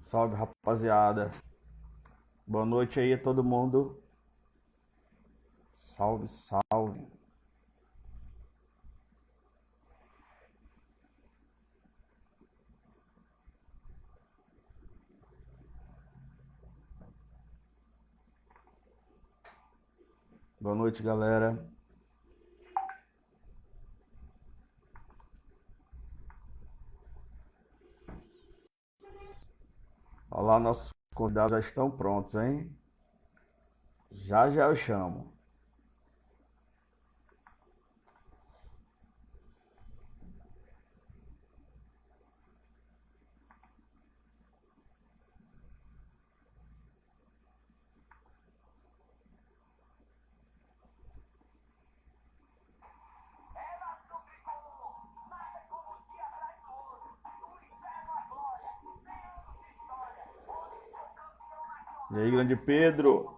Salve, rapaziada. Boa noite aí a todo mundo. Salve, salve. Boa noite, galera. Olá, nossos convidados já estão prontos, hein? Já já eu chamo. E aí, grande Pedro?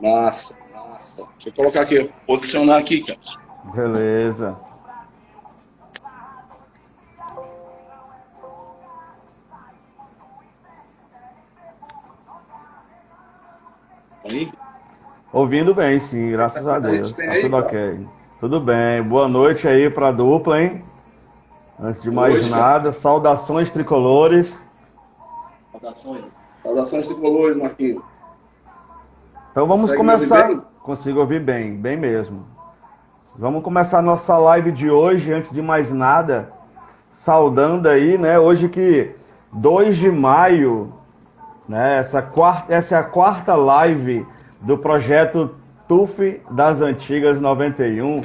Massa, massa. Deixa eu colocar aqui, posicionar aqui, cara. Beleza. Aí, Ouvindo bem, sim, graças a como é que você Deus. tem Tá aí, tudo cara? ok. Tudo bem. Boa noite aí pra dupla, hein? Antes de mais Hoje, cara. nada, saudações tricolores. Saudações. Saudações tricolores, Marquinhos. Então vamos Consegue me ouvir começar. bem? Consigo ouvir bem, bem mesmo. Vamos começar a nossa live de hoje, antes de mais nada, saudando aí, né? Hoje que 2 de maio, né? Essa é a quarta live do projeto TUF das Antigas 91,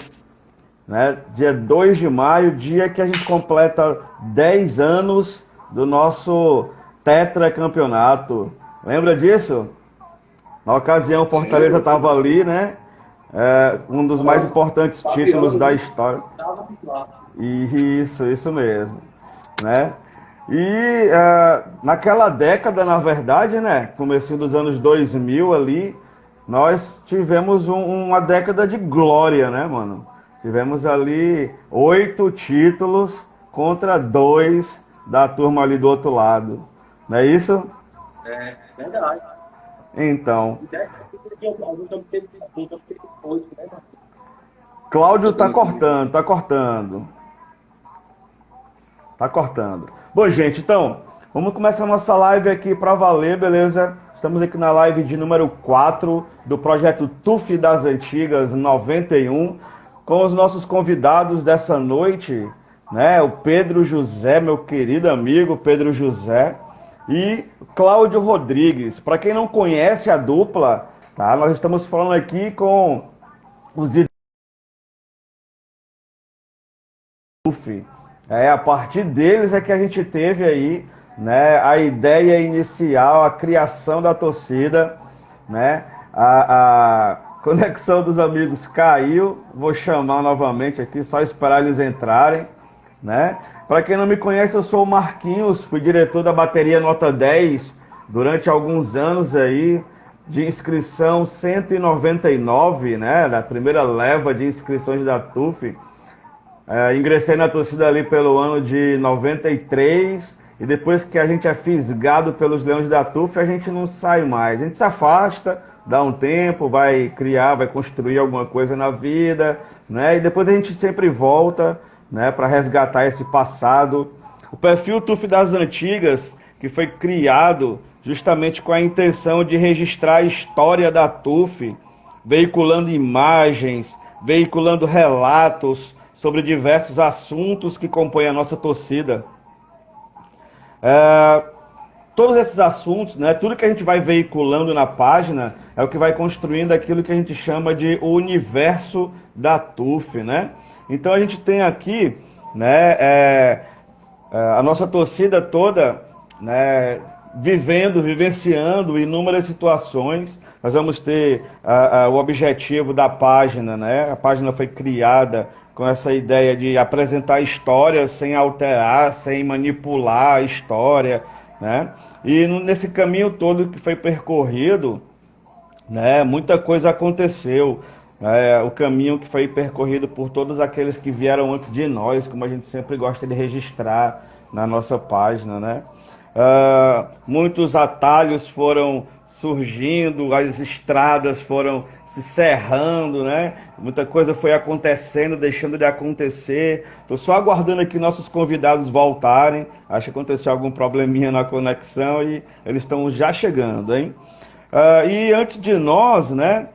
né? Dia 2 de maio, dia que a gente completa 10 anos do nosso tetracampeonato. Lembra disso? Na ocasião, Fortaleza Lembro. estava ali, né? Um dos mais Tava importantes títulos papiando, da né? história. Tava lá. E isso mesmo, né? E naquela década, na verdade, né? Comecinho dos anos 2000 ali, nós tivemos uma década de glória, né, mano? Tivemos ali 8 títulos contra 2 da turma ali do outro lado. Não é isso? É, verdade. Então, E 10 porque eu nunca teve 8, né, Marquinhos? Cláudio Nunca tá teve 8. cortando, tá cortando. Tá cortando. Bom, gente, então, vamos começar a nossa live aqui para valer, beleza? Estamos aqui na live de número 4 do projeto TUF das Antigas 91, com os nossos convidados dessa noite, né? O Pedro José, meu querido amigo Pedro José, e Cláudio Rodrigues. Para quem não conhece a dupla, tá? Nós estamos falando aqui com os TUF. A partir deles é que a gente teve aí, né, a ideia inicial, a criação da torcida, né, a conexão dos amigos caiu, vou chamar novamente aqui, só esperar eles entrarem, né. Para quem não me conhece, eu sou o Marquinhos, fui diretor da bateria Nota 10 durante alguns anos aí, de inscrição 199, né, da primeira leva de inscrições da TUF. Ingressei na torcida ali pelo ano de 93 e depois que a gente é fisgado pelos Leões da TUF, a gente não sai mais. A gente se afasta, dá um tempo, vai criar, vai construir alguma coisa na vida, né? E depois a gente sempre volta, né, para resgatar esse passado. O perfil TUF das Antigas, que foi criado justamente com a intenção de registrar a história da TUF, veiculando imagens, veiculando relatos sobre diversos assuntos que compõem a nossa torcida. Todos esses assuntos, né, tudo que a gente vai veiculando na página é o que vai construindo aquilo que a gente chama de o universo da TUF, né? Então a gente tem aqui, né, a nossa torcida toda, né, vivenciando inúmeras situações, nós vamos ter o objetivo da página, né? A página foi criada com essa ideia de apresentar histórias sem alterar, sem manipular a história, né? E nesse caminho todo que foi percorrido, né, muita coisa aconteceu. O caminho que foi percorrido por todos aqueles que vieram antes de nós, como a gente sempre gosta de registrar na nossa página, né? Muitos atalhos foram surgindo, as estradas foram se cerrando, né? Muita coisa foi acontecendo, deixando de acontecer. Estou só aguardando aqui nossos convidados voltarem. Acho que aconteceu algum probleminha na conexão e eles estão já chegando, hein? E antes de nós, né?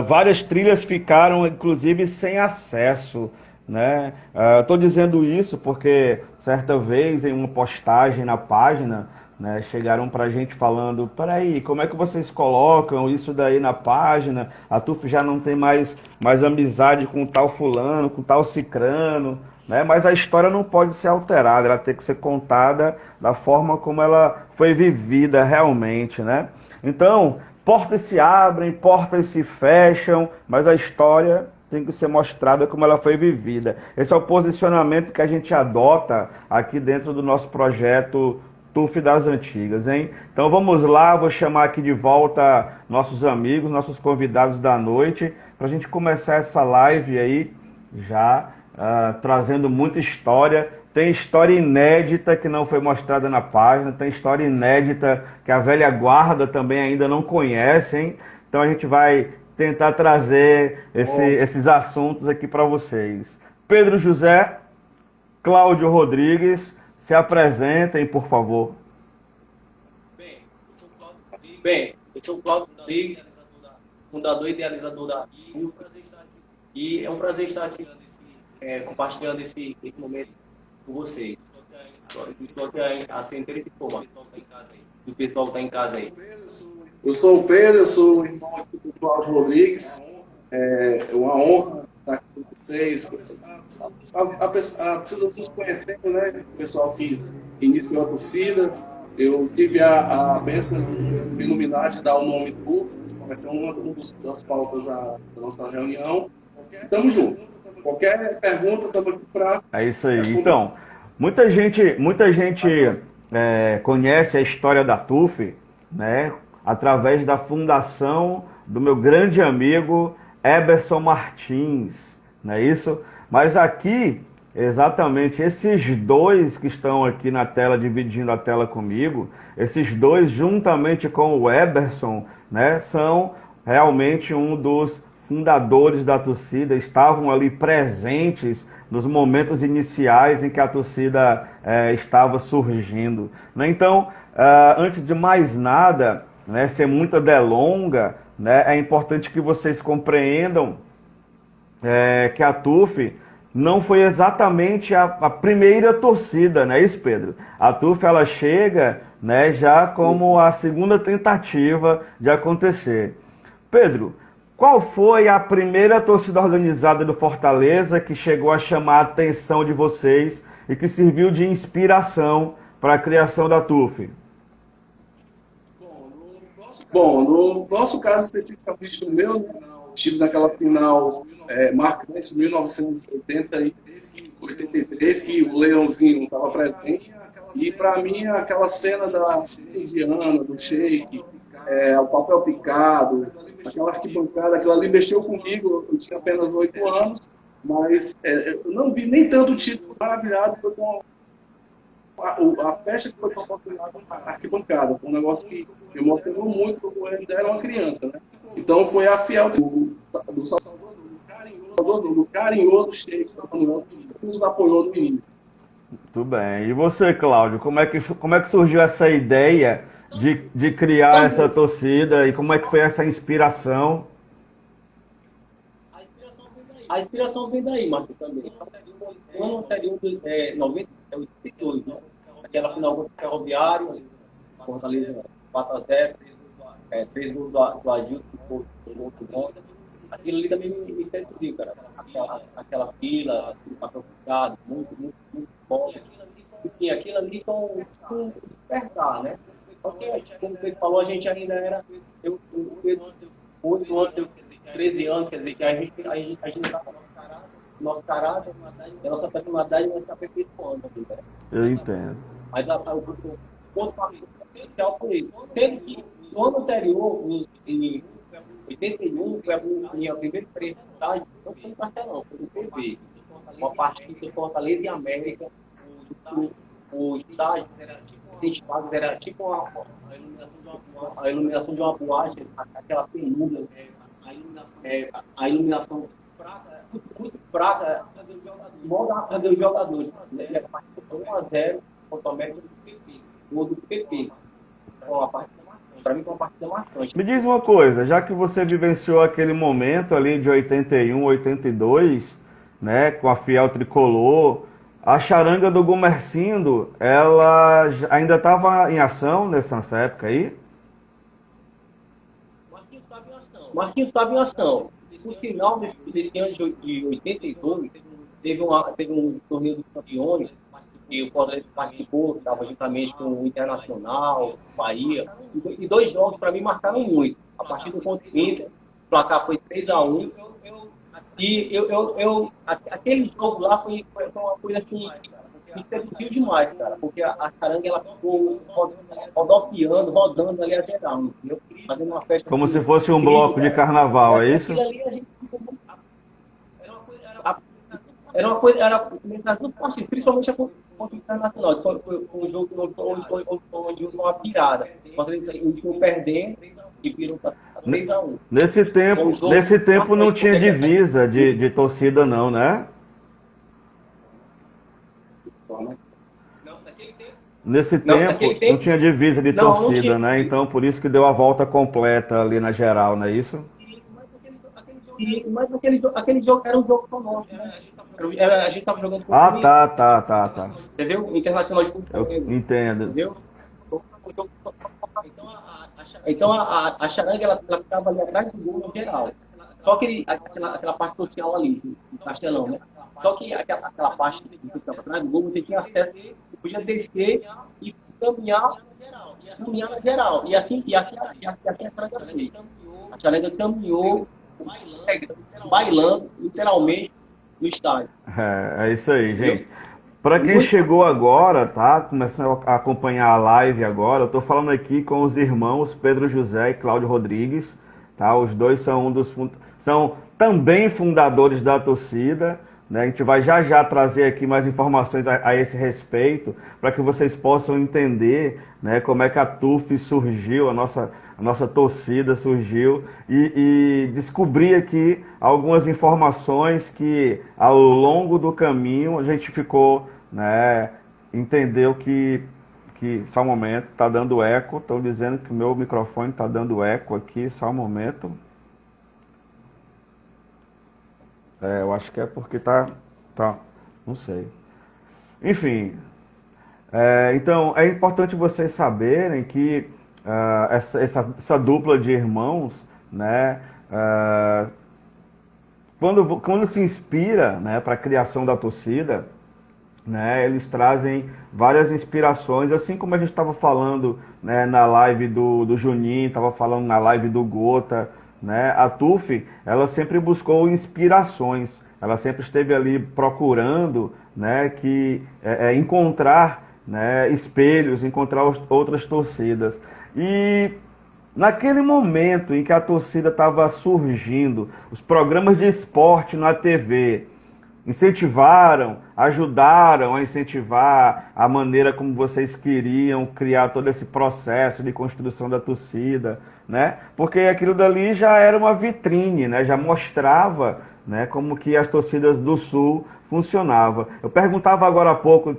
Várias trilhas ficaram, inclusive, sem acesso, né? Estou dizendo isso porque certa vez em uma postagem na página, né, chegaram para a gente falando: peraí, como é que vocês colocam isso daí na página? A TUF já não tem mais amizade com tal fulano, com tal cicrano, né? Mas a história não pode ser alterada, ela tem que ser contada da forma como ela foi vivida realmente, né? Então, portas se abrem, portas se fecham, mas a história tem que ser mostrada como ela foi vivida. Esse é o posicionamento que a gente adota aqui dentro do nosso projeto TUF das Antigas, hein? Então vamos lá, vou chamar aqui de volta nossos amigos, nossos convidados da noite, para a gente começar essa live aí, já trazendo muita história. Tem história inédita que não foi mostrada na página, tem história inédita que a velha guarda também ainda não conhece, hein? Então a gente vai tentar trazer esses assuntos aqui para vocês. Pedro José, Cláudio Rodrigues, se apresentem, por favor. Bem, eu sou o Cláudio Rodrigues, fundador e idealizador da TUF, e é um prazer estar aqui compartilhando esse momento com vocês. Estou aqui a centelha de informação do pessoal que está em casa aí. Eu sou o Pedro, eu sou o irmão do Cláudio Rodrigues. É uma honra estar aqui com vocês. Precisa nos conhecendo, né? O pessoal que iniciou a torcida. Eu tive a bênção de iluminar, de dar o nome TUF. Vai ser uma das pautas da nossa reunião. Estamos juntos. Qualquer pergunta, estamos aqui para... É isso aí. Então, muita gente conhece a história da TUF, né, através da fundação do meu grande amigo Eberson Martins, não é isso? Mas aqui, exatamente, esses dois que estão aqui na tela, dividindo a tela comigo, esses dois, juntamente com o Eberson, né, são realmente um dos fundadores da torcida, estavam ali presentes nos momentos iniciais em que a torcida estava surgindo, né? Então, antes de mais nada, né, sem muita delonga, né, é importante que vocês compreendam que a TUF não foi exatamente a primeira torcida, não é isso, Pedro? A TUF ela chega, né, já como a segunda tentativa de acontecer. Pedro, qual foi a primeira torcida organizada do Fortaleza que chegou a chamar a atenção de vocês e que serviu de inspiração para a criação da TUF? Bom, no nosso caso especificamente, no meu, tive naquela final marcante, 1983, que o Leãozinho estava presente. E, para mim, aquela cena da indiana, do Sheik, o papel picado, aquela arquibancada, aquilo ali mexeu comigo. Eu tinha apenas 8 anos, mas eu não vi nem tanto título maravilhado foi com a festa que foi proporcionada na arquibancada. Foi um negócio que me emocionou muito, porque eu ainda era uma criança, né? Então foi a fiel do Salvador, do carinhoso Sheik, que nos apoiou no início. Muito bem. E você, Cláudio, como é que surgiu essa ideia de criar essa torcida e como é que foi essa inspiração? A inspiração vem daí, Marcos, também. No ano anterior, 82, né? Aquela final contra o Ferroviário, Fortaleza 4-0, 3 gols do Agilton, que foi muito bom. Aquilo ali também me seduziu, cara. Aquela fila, aquele papel fechado, muito bom. Enfim, aquilo ali com despertar, né? Porque, como você falou, a gente ainda era... Eu 8 anos, 13 anos, quer dizer, que a gente tá nosso caráter, a nossa personalidade vai estar aperfeiçoando aqui, né? Eu entendo. Mas o ponto especial foi isso. Sendo que no ano anterior, em 81, foi a minha primeira experiência de estágio, não foi no Castelão, foi no PV. Uma parte de Fortaleza e América, o estágio era tipo a iluminação de uma boate, aquela penumbra, a iluminação muito fraca, igual da raça dos jogadores. Né? A parte 1-0 contra o América do PP. Gol do PP. Então, para mim, foi uma partida marcante. Me diz uma coisa, já que você vivenciou aquele momento ali de 81, 82, né, com a Fiel Tricolor, a charanga do Gumercindo, ela ainda estava em ação nessa época aí? Marquinhos estava em ação. No final desse ano de 82, teve um torneio dos campeões, que o Fortaleza participou, estava juntamente com o Internacional, Bahia, e 2 jogos para mim marcaram muito. A partida contra o Inter, o placar foi 3-1, e aquele jogo lá foi uma coisa que me seduziu demais, cara, porque a charanga ela ficou rodando ali a geral, entendeu? Fazendo uma festa. Como se fosse um bloco de carnaval, é isso? Era uma coisa, nas duas partidas, principalmente a contra o Internacional. Foi um jogo onde houve uma virada. O último perdendo e virou para 3-1. Nesse tempo não tinha divisa de torcida não, né? Nesse tempo não tinha divisa de torcida, né? Então por isso que deu a volta completa ali na geral, não é isso? Mas aquele jogo era um jogo só nosso, né? A gente estava jogando com o tá. Entendeu? O Internacional de Eu entendo. Entendeu? Então a charanga ela ficava ali atrás do gol no geral. Só que aquela parte social ali, do Castelão, né? Só que aquela parte que ficava atrás do gol, você tinha acesso, você podia descer e caminhar na geral. E assim a charanga fez. A charanga caminhou, bailando, literalmente, no estádio. É isso aí, gente. Para quem chegou agora, tá? Começando a acompanhar a live agora, eu tô falando aqui com os irmãos Pedro José e Cláudio Rodrigues, tá? Os dois são também fundadores da torcida, né? A gente vai já trazer aqui mais informações a esse respeito, para que vocês possam entender, né, como é que a TUF surgiu, a nossa torcida surgiu, e descobrir aqui algumas informações que ao longo do caminho a gente ficou, né, entendeu que só um momento, tá dando eco, estão dizendo que o meu microfone tá dando eco aqui, só um momento. Eu acho que é porque tá, não sei. Enfim, então é importante vocês saberem que essa dupla de irmãos, né, quando se inspira, né, para a criação da torcida, né, eles trazem várias inspirações, assim como a gente estava falando, né, na live do Juninho, estava falando na live do Gota, né, a TUF, ela sempre buscou inspirações, ela sempre esteve ali procurando, né, encontrar, né, espelhos, encontrar outras torcidas. E naquele momento em que a torcida estava surgindo, os programas de esporte na TV ajudaram a incentivar a maneira como vocês queriam criar todo esse processo de construção da torcida, né? Porque aquilo dali já era uma vitrine, né? Já mostrava, né, como que as torcidas do Sul funcionavam. Eu perguntava agora há pouco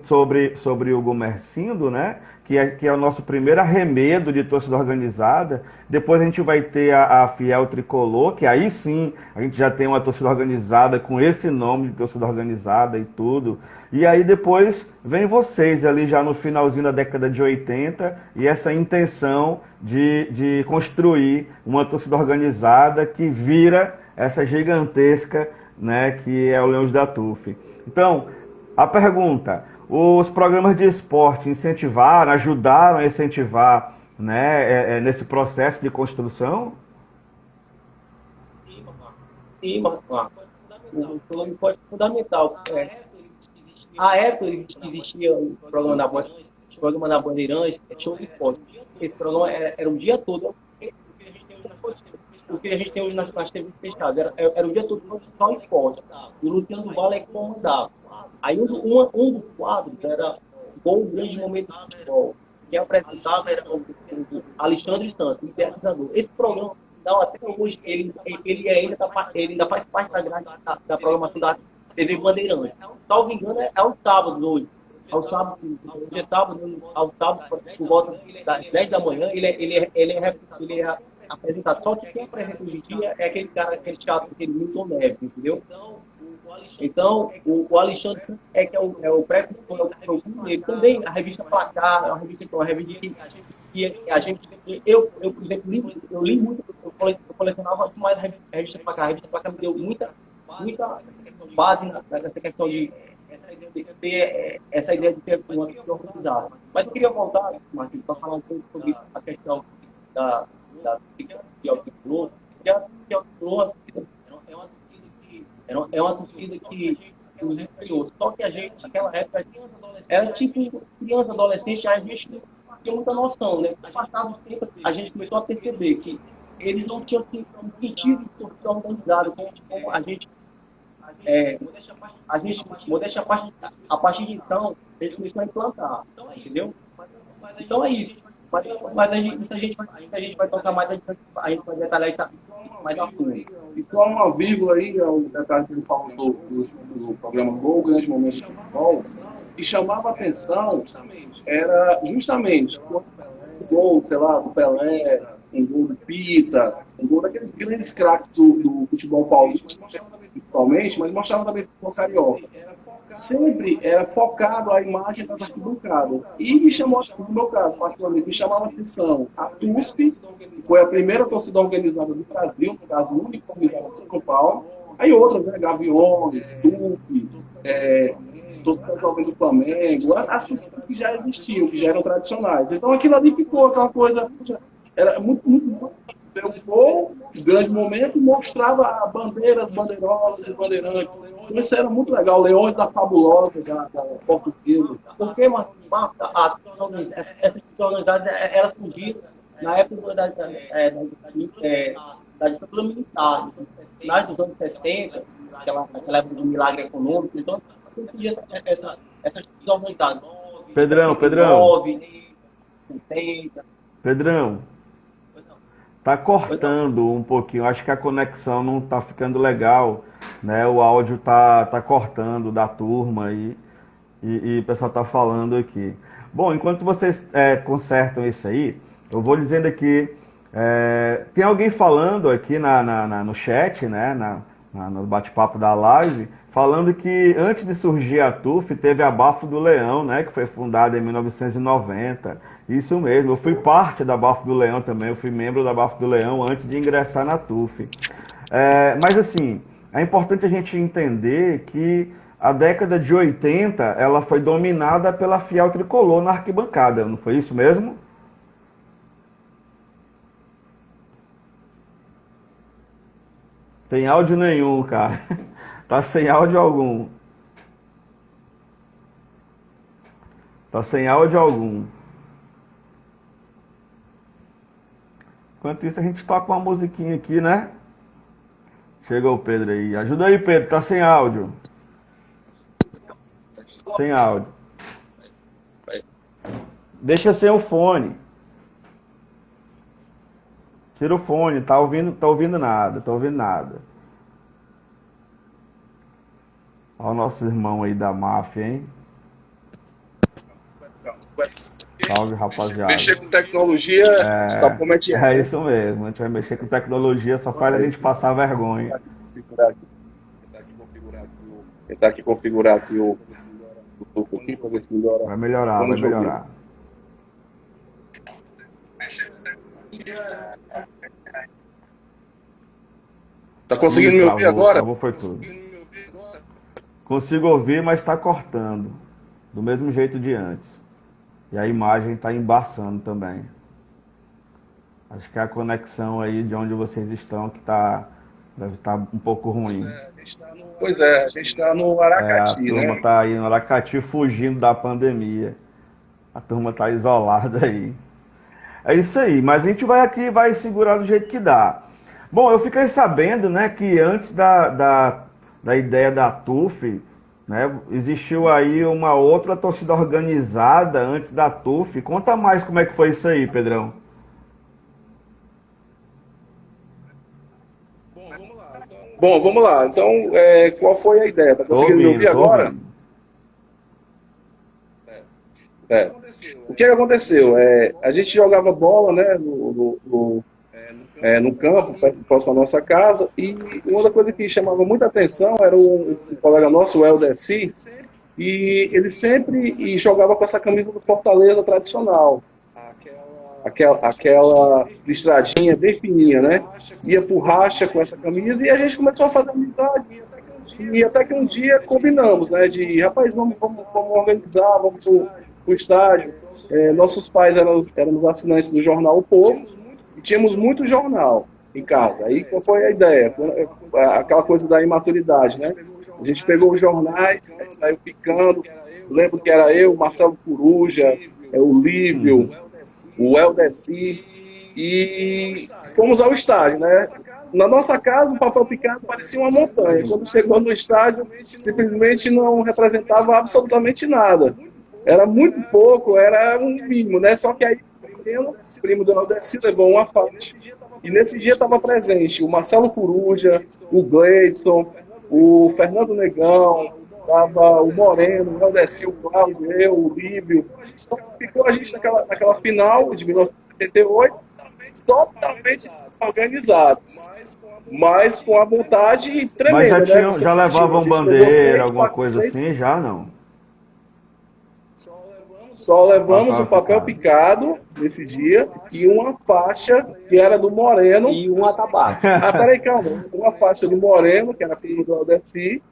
sobre o Gumercindo, né? Que é o nosso primeiro arremedo de torcida organizada. Depois a gente vai ter a Fiel Tricolor, que aí sim a gente já tem uma torcida organizada com esse nome de torcida organizada e tudo. E aí depois vem vocês ali já no finalzinho da década de 80 e essa intenção de construir uma torcida organizada que vira essa gigantesca, né, que é o Leões da TUF. Então, a pergunta: os programas de esporte ajudaram a incentivar, né, nesse processo de construção? Sim, o programa foi fundamental. A época existia o programa da Bandeirantes, show de esporte. Esse programa era o dia todo. O que a gente tem hoje nas TVs fechadas. Era o dia todo só esporte. E o Luciano do Vale é que comandava. Aí um dos quadros era Gol Grande Momento do Futebol. Quem apresentava era o Alexandre Santos, idealizador. Esse programa, não, até hoje, ele ainda faz parte da grade da programação da TV Bandeirantes. Salvo engano, é aos sábados hoje. Ao sábado, por volta das 10 da manhã, ele é apresentado. Só que quem apresenta hoje em dia é aquele cara, aquele teatro, aquele Milton Neves, entendeu? Então, o Alexandre é que é o pré-cursor, é o primeiro. Também a revista Placar, é uma revista que a gente, por exemplo, eu li muito, eu colecionava mais a revista Placar. A revista Placar me deu muita base nessa questão de ter essa ideia de ter uma questão organizada. Mas eu queria voltar, Marquinhos, para falar um pouco sobre a questão da que Altiplô, que a Altiplô é uma torcida que nos inspirou. Só que a gente, naquela época, era tipo criança, adolescente, a gente não tinha muita noção, né? Passado o tempo, a gente começou a perceber que eles não tinham um sentido de torcida organizada, como modéstia a partir de então, a gente começou a implantar, entendeu? Então é isso. Mas a gente vai tocar mais, a gente vai detalhar isso mais a fundo. E só uma vírgula aí, o detalhe que ele falou do programa Gol, Grande Momento de Futebol, que chamava a atenção era justamente o gol, sei lá, do Pelé, um gol do Pita, um gol daqueles grandes craques do futebol paulista, principalmente, mas mostrava também o futebol carioca. Sempre era focado a imagem das arquibancadas. E me chamou, no meu caso, particularmente, me chamava a atenção a TUSP, que foi a primeira torcida organizada do Brasil, no caso, única organizada de São Paulo. Aí outras, né, Gaviões, TUP, torcida jovem do Flamengo, as torcidas que já existiam, que já eram tradicionais. Então aquilo ali ficou aquela coisa, era muito deu um gol, grande momento, mostrava a bandeira, as bandeirolas, os bandeirantes. Isso era muito legal, Leões da Fabulosa, da portuguesa. Porque essas organizadas, elas surgiram na época da ditadura militar, finais dos anos 60, aquela época do milagre econômico. Então, surgiam essas organizadas. Pedrão. 60. Pedrão, tá cortando um pouquinho. Acho que a conexão não tá ficando legal, né? O áudio tá cortando da turma e o pessoal tá falando aqui. Bom, enquanto vocês consertam isso aí, eu vou dizendo aqui, tem alguém falando aqui no chat, né? No bate-papo da live, falando que antes de surgir a TUF, teve a Bafo do Leão, né? Que foi fundada em 1990. Isso mesmo, eu fui parte da Bafo do Leão também, eu fui membro da Bafo do Leão antes de ingressar na TUF. Mas assim, é importante a gente entender que a década de 80, ela foi dominada pela fiel tricolor na arquibancada, não foi isso mesmo? Tem áudio nenhum, cara. Tá sem áudio algum. Tá sem áudio algum. Enquanto isso, a gente toca uma musiquinha aqui, né? Chegou o Pedro aí. Ajuda aí, Pedro. Tá sem áudio. Sem áudio. Deixa sem o fone. Tira o fone. Tá ouvindo nada. Tá ouvindo nada. Olha o nosso irmão aí da máfia, hein? Salve, rapaziada. Mexer com tecnologia, tá prometido. É isso mesmo. A gente vai mexer com tecnologia, só faz a gente passar vergonha. Tentar aqui configurar aqui o aqui para ver se melhora. Vai melhorar, vai melhorar. Tá conseguindo me ouvir agora? Travou, foi tudo. Consigo ouvir, mas está cortando. Do mesmo jeito de antes. E a imagem está embaçando também. Acho que é a conexão aí de onde vocês estão que está Deve estar um pouco ruim. Pois é, a gente está no A Aracati, turma né? tá aí no Aracati fugindo da pandemia. A turma tá isolada aí. É isso aí, mas a gente vai aqui, vai segurar do jeito que dá. Bom, eu fiquei sabendo, né, que antes da ideia da TUF, né, existiu aí uma outra torcida organizada antes da TUF. Conta mais como é que foi isso aí, Pedrão. Bom, vamos lá. Então, qual foi a ideia? Tá Tô conseguindo me ouvir ouvindo, tô agora? ouvindo. É. O que aconteceu? A gente jogava bola, né, no campo, próximo à nossa casa, e uma das coisas que chamava muita atenção era um colega nosso, o Eldeci, e ele sempre jogava com essa camisa do Fortaleza tradicional. Aquela listradinha bem fininha, né? Ia pro racha com essa camisa e a gente começou a fazer amizade. E até que um dia combinamos, né? De, rapaz, vamos organizar, vamos pro estádio. Nossos pais éramos assinantes do jornal O Povo e tínhamos muito jornal em casa. Aí qual foi a ideia? Aquela coisa da imaturidade, né? A gente pegou os jornais, saiu picando. Lembro que era eu, Marcelo Coruja, o Lívio, o Eldeci, e fomos ao estádio, né? Na nossa casa, o papel picado parecia uma montanha. Quando chegou no estádio, simplesmente não representava absolutamente nada. Era muito pouco, era um mínimo, né? Só que aí, o primo do Eldeci levou uma faixa. E nesse dia estava presente o Marcelo Coruja, o Gleidson, o Fernando Negão, estava o Moreno, o Eldeci, o Cláudio, eu, o Lívio. Então, ficou a gente naquela final de 1978, totalmente desorganizados, mas com a vontade Mas já tremenda, né? tinham, Você já imagina, a levavam gente pegou bandeira, seis, alguma quatro, coisa seis, assim? Já não. só levamos o Papel papel picado. picado nesse dia e uma faixa que era do Moreno. E um atabaque. Peraí, calma. Uma faixa do Moreno, que era filho do Aldeci.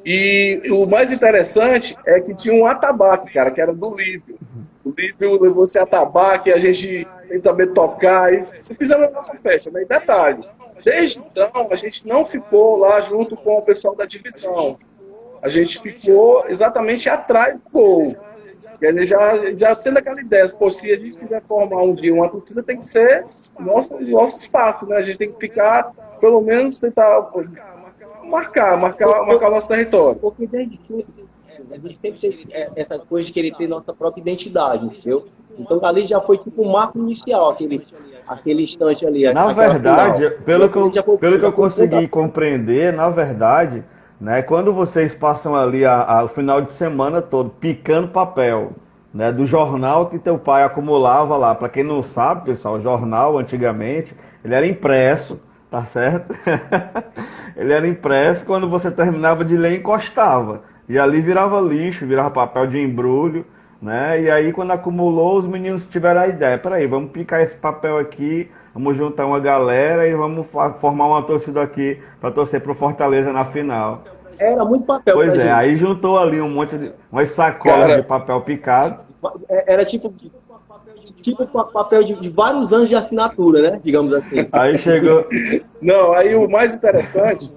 E o mais interessante é que tinha um atabaque, cara, que era do Lívio. O Lívio levou esse atabaque, a gente sem saber tocar, e fizemos a nossa festa, né? E detalhe, desde então a gente não ficou lá junto com o pessoal da divisão. A gente ficou exatamente atrás do gol. E ele já tendo aquela ideia, pô, se a gente quiser formar um dia uma torcida, tem que ser nosso espaço, né? A gente tem que ficar, pelo menos, tentar marcar o nosso território. Porque desde sempre, a gente sempre teve essa coisa de querer ter nossa própria identidade, entendeu? Então ali já foi tipo um marco inicial, aquele instante ali. Na aquela verdade, final. pelo que eu consegui compreender, na verdade, né, quando vocês passam ali o final de semana todo picando papel, né, do jornal que teu pai acumulava lá. Para quem não sabe, pessoal, o jornal antigamente, ele era impresso, tá certo? Ele era impresso, quando você terminava de ler, encostava. E ali virava lixo, virava papel de embrulho, né? E aí quando acumulou, os meninos tiveram a ideia, peraí, vamos picar esse papel aqui, vamos juntar uma galera e vamos formar uma torcida aqui para torcer pro Fortaleza na final. Era muito papel Pois pra é, gente. aí juntou ali um monte de umas sacolas Cara, de papel picado. Era tipo papel de vários anos de assinatura, né? Digamos assim. Aí chegou, não, aí o mais interessante,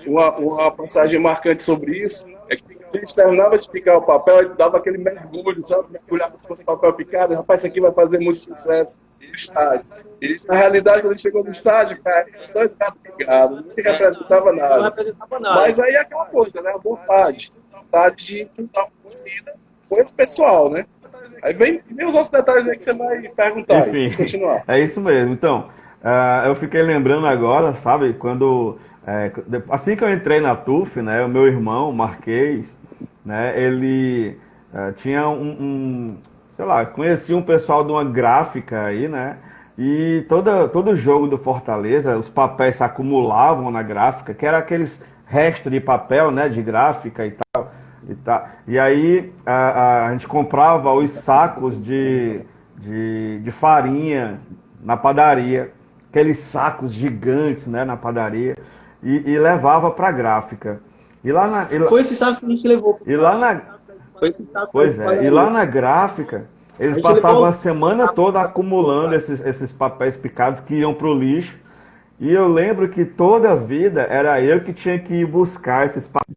uma passagem marcante sobre isso, é que a gente terminava de picar o papel e dava aquele mergulho, sabe? Mergulhava com papel picado, rapaz, isso aqui vai fazer muito sucesso no estádio. E na realidade, quando a gente chegou no estádio, cara, dois gatos picados, não representava Não nada. representava nada. Mas aí é aquela coisa, né? A vontade de juntar uma torcida com esse pessoal, né? Aí vem os outros detalhes aí que você vai perguntar. enfim, Continuar. é isso mesmo. Então, eu fiquei lembrando agora, sabe, quando assim que eu entrei na TUF, né, o meu irmão, Marquês, né, ele tinha sei lá, conhecia um pessoal de uma gráfica aí, né, e todo jogo do Fortaleza, os papéis se acumulavam na gráfica, que era aqueles restos de papel, né, de gráfica e tal. E aí a gente comprava os sacos de farinha na padaria, aqueles sacos gigantes, né, na padaria, e levava para a gráfica. Foi esse saco que a gente levou. Foi esse saco Pois é, e lá na gráfica, eles gente passavam levou- a semana toda acumulando esses papéis picados que iam para o lixo. E eu lembro que toda a vida era eu que tinha que ir buscar esses papéis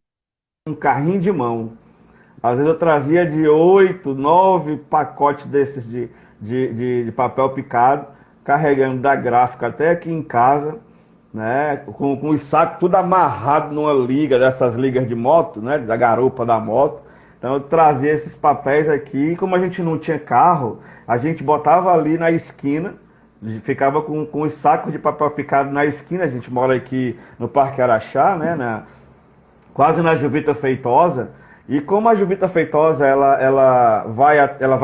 com um carrinho de mão. Às vezes eu trazia de 8, 9 pacotes desses de papel picado, carregando da gráfica até aqui em casa, né? Com os sacos tudo amarrado numa liga, dessas ligas de moto, né? Da garupa da moto. Então eu trazia esses papéis aqui, e como a gente não tinha carro, a gente botava ali na esquina, ficava com os sacos de papel picado na esquina. A gente mora aqui no Parque Araxá, né? Quase na Juvita Feitosa. E como a Juvita Feitosa ela vai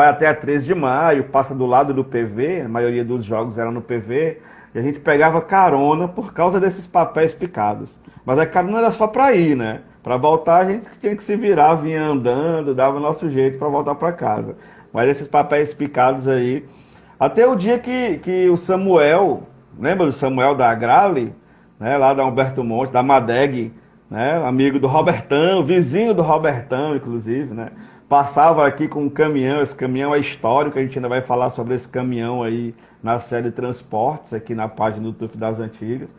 até a 13 de maio, passa do lado do PV, a maioria dos jogos era no PV, e a gente pegava carona por causa desses papéis picados. Mas a carona era só para ir, né? Para voltar a gente tinha que se virar, vinha andando, dava o nosso jeito para voltar para casa. Mas esses papéis picados aí, até o dia que o Samuel, lembra do Samuel da Agrale, né? Lá da Humberto Monte, da Madeg, né, amigo do Robertão, vizinho do Robertão, inclusive, né, passava aqui com um caminhão. Esse caminhão é histórico, a gente ainda vai falar sobre esse caminhão aí na série Transportes, aqui na página do TUF das Antigas,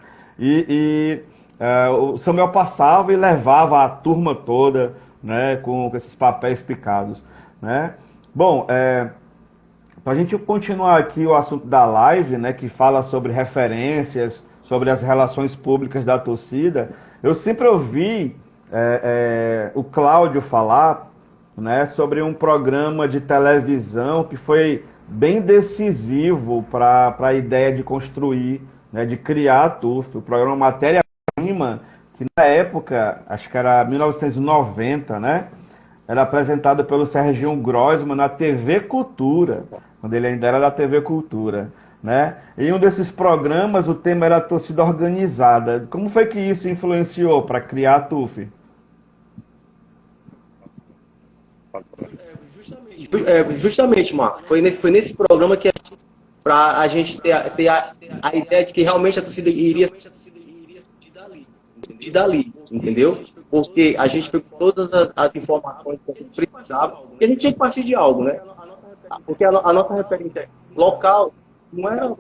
o Samuel passava e levava a turma toda, né, com esses papéis picados, né. Bom, para a gente continuar aqui o assunto da live, né, que fala sobre referências, sobre as relações públicas da torcida, eu sempre ouvi o Cláudio falar, né, sobre um programa de televisão que foi bem decisivo para a ideia de construir, né, de criar a TUF, o programa Matéria-Prima, que na época, acho que era 1990, né, era apresentado pelo Serginho Grossman na TV Cultura, quando ele ainda era da TV Cultura, né? Em um desses programas o tema era a torcida organizada. Como foi que isso influenciou para criar a TUF? Justamente, Marco, foi nesse programa que para a gente ter a ideia de que realmente a torcida iria surgir dali, entendeu? Porque a gente pegou todas as informações que a gente precisava, e a gente tinha que partir de algo, né? Porque a nossa referência local não era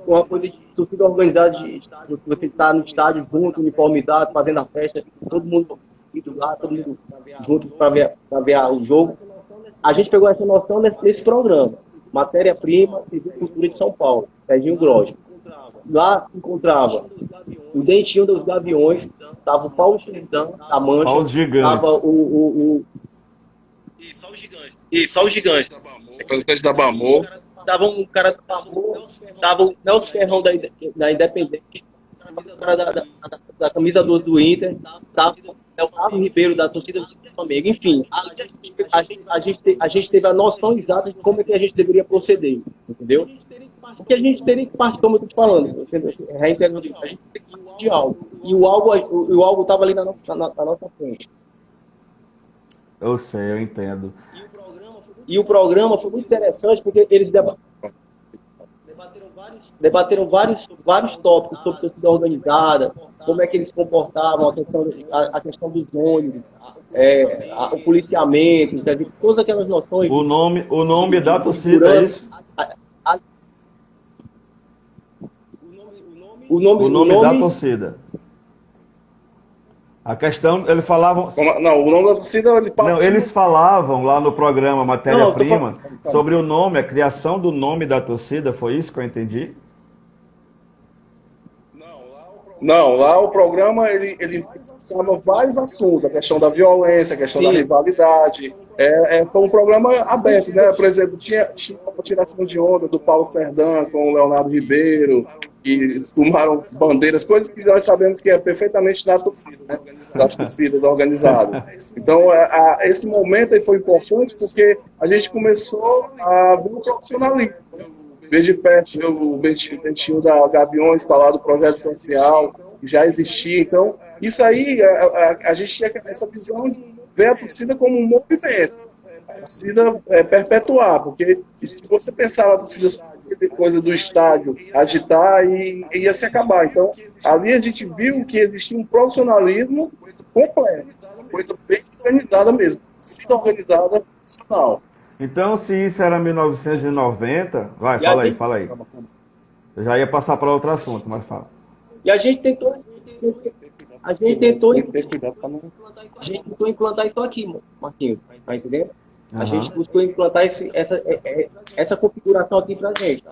uma coisa de torcida organizada, de você estar no estádio junto, uniformidade, fazendo a festa, todo mundo indo lá, todo mundo junto para ver o jogo. A gente pegou essa noção nesse programa, Matéria-Prima e Cultura de São Paulo, Serginho Grossman. Lá encontrava o Dentinho dos Gaviões, estava o Paulo Xerdão, a Mancha, estava só o gigante. Representante da Bamor. Tava um cara do Bamor, tava o Nelson Ferrão da Independente, o cara da camisa do Inter, tava o Carlos Ribeiro da torcida do Flamengo. Enfim, a gente teve a noção exata de como é que a gente deveria proceder, entendeu? Porque a gente teria que partir, como eu estou te falando, reiterando, a gente tem que partir de algo. E o algo estava ali na nossa frente. Eu sei, eu entendo. E o programa foi muito interessante porque eles debateram vários tópicos sobre torcida organizada, como é que eles se comportavam, a questão dos ônibus, o policiamento, todas aquelas noções. O nome da torcida é isso? O nome da torcida. A questão, eles falavam... Não, o nome da torcida... Não, eles falavam lá no programa Matéria-Prima sobre o nome, a criação do nome da torcida, foi isso que eu entendi? Não, lá o programa, ele falava vários assuntos, a questão da violência, a questão da rivalidade. Foi um programa aberto, né? Por exemplo, tinha uma tiração de onda do Paulo Serdã com o Leonardo Ribeiro, que tomaram bandeiras, coisas que nós sabemos que é perfeitamente da torcida, né? Das torcidas organizadas. Então, esse momento aí foi importante porque a gente começou a ver o profissionalismo. Ver de perto o Bentinho da Gaviões, falar do projeto social, que já existia. Então, isso aí, a gente tinha essa visão de ver a torcida como um movimento. A torcida perpetuar, porque se você pensar na torcida coisa do estádio agitar e ia se acabar. Então, ali a gente viu que existia um profissionalismo completo, coisa bem organizada mesmo, torcida organizada profissional. Então, se isso era 1990... Vai, fala aí. Eu já ia passar para outro assunto, mas fala. E a gente tentou implantar isso aqui, Marquinhos, tá entendendo? A gente buscou implantar essa configuração aqui pra gente,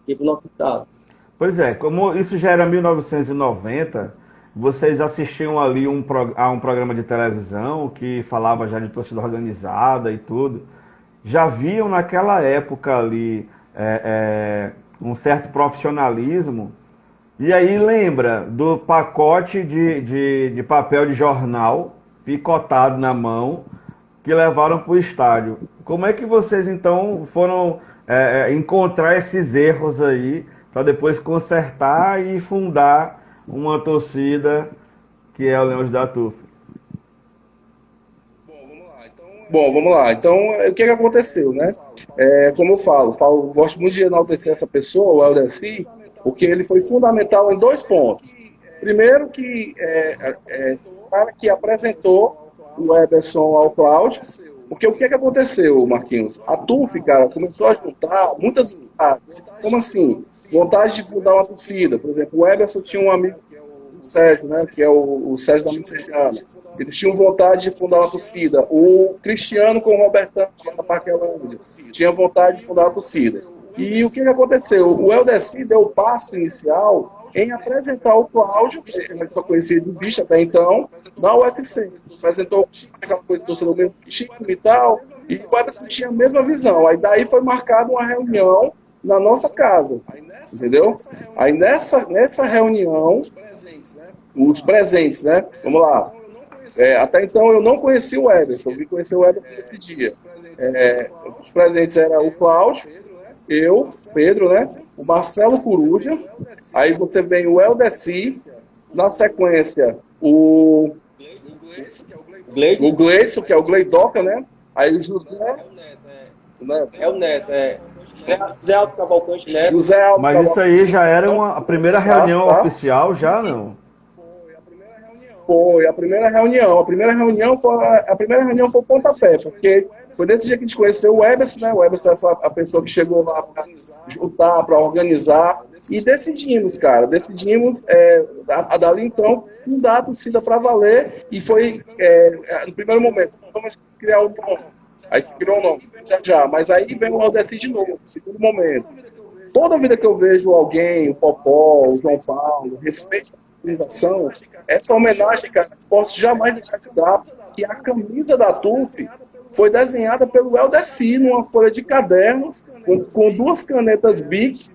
aqui pro nosso estado. Pois é, como isso já era 1990, vocês assistiam ali a um programa de televisão que falava já de torcida organizada e tudo. Já viam naquela época ali um certo profissionalismo. E aí lembra do pacote de papel de jornal picotado na mão que levaram para o estádio. Como é que vocês então foram encontrar esses erros aí para depois consertar e fundar uma torcida que é o Leões da TUF? Bom, vamos lá. Então, o que aconteceu, né? Como eu falo, gosto muito de enaltecer essa pessoa, o Eldeci, porque ele foi fundamental em 2 pontos. Primeiro que o cara que apresentou o Eberson ao Cláudio, porque o que aconteceu, Marquinhos? A TUF, cara, começou a juntar muitas vontades. Como assim? Vontade de fundar uma torcida. Por exemplo, o Eberson tinha um amigo, o Sérgio, né, que é o Sérgio da Messejana. Eles tinham vontade de fundar uma torcida. O Cristiano com o Robertão, da Parquelândia, tinha vontade de fundar uma torcida. E o que aconteceu? O Eldeci deu o passo inicial em apresentar o Cláudio, que ele só conhecia de vista até então, na UFC. Apresentou aquela coisa do torcedor mesmo time e tal, e o Eldeci tinha a mesma visão. Aí daí foi marcada uma reunião na nossa casa, entendeu? Aí nessa reunião, os presentes, né? Vamos lá. Até então eu não conhecia o Eberson, eu vim conhecer o Eberson nesse dia. Os presentes eram o Cláudio, eu, Pedro, né? O Marcelo Coruja, aí você vem o Eldeci, na sequência o Gleidson, que é o Gleidoca, né? Aí o José... É o Neto, José Alto Cavalcante Neto. José Alto Mas isso aí já era a primeira reunião oficial, já não? Foi a primeira reunião. A primeira reunião foi o pontapé, porque foi nesse dia que a gente conheceu o Eberson, né? O Eberson foi a pessoa que chegou lá para juntar, para organizar. E decidimos, cara. Dali então, fundar a torcida para valer. E foi, no primeiro momento, vamos criar o nome. Aí se criou o nome, já. Mas aí vem o Aldete de novo, no segundo momento. Toda vida que eu vejo alguém, o Popó, o João Paulo, respeito a organização, essa homenagem, cara, posso jamais deixar de dar, que a camisa da TUF foi desenhada pelo Eldeci numa folha de caderno, com 2 canetas Bic,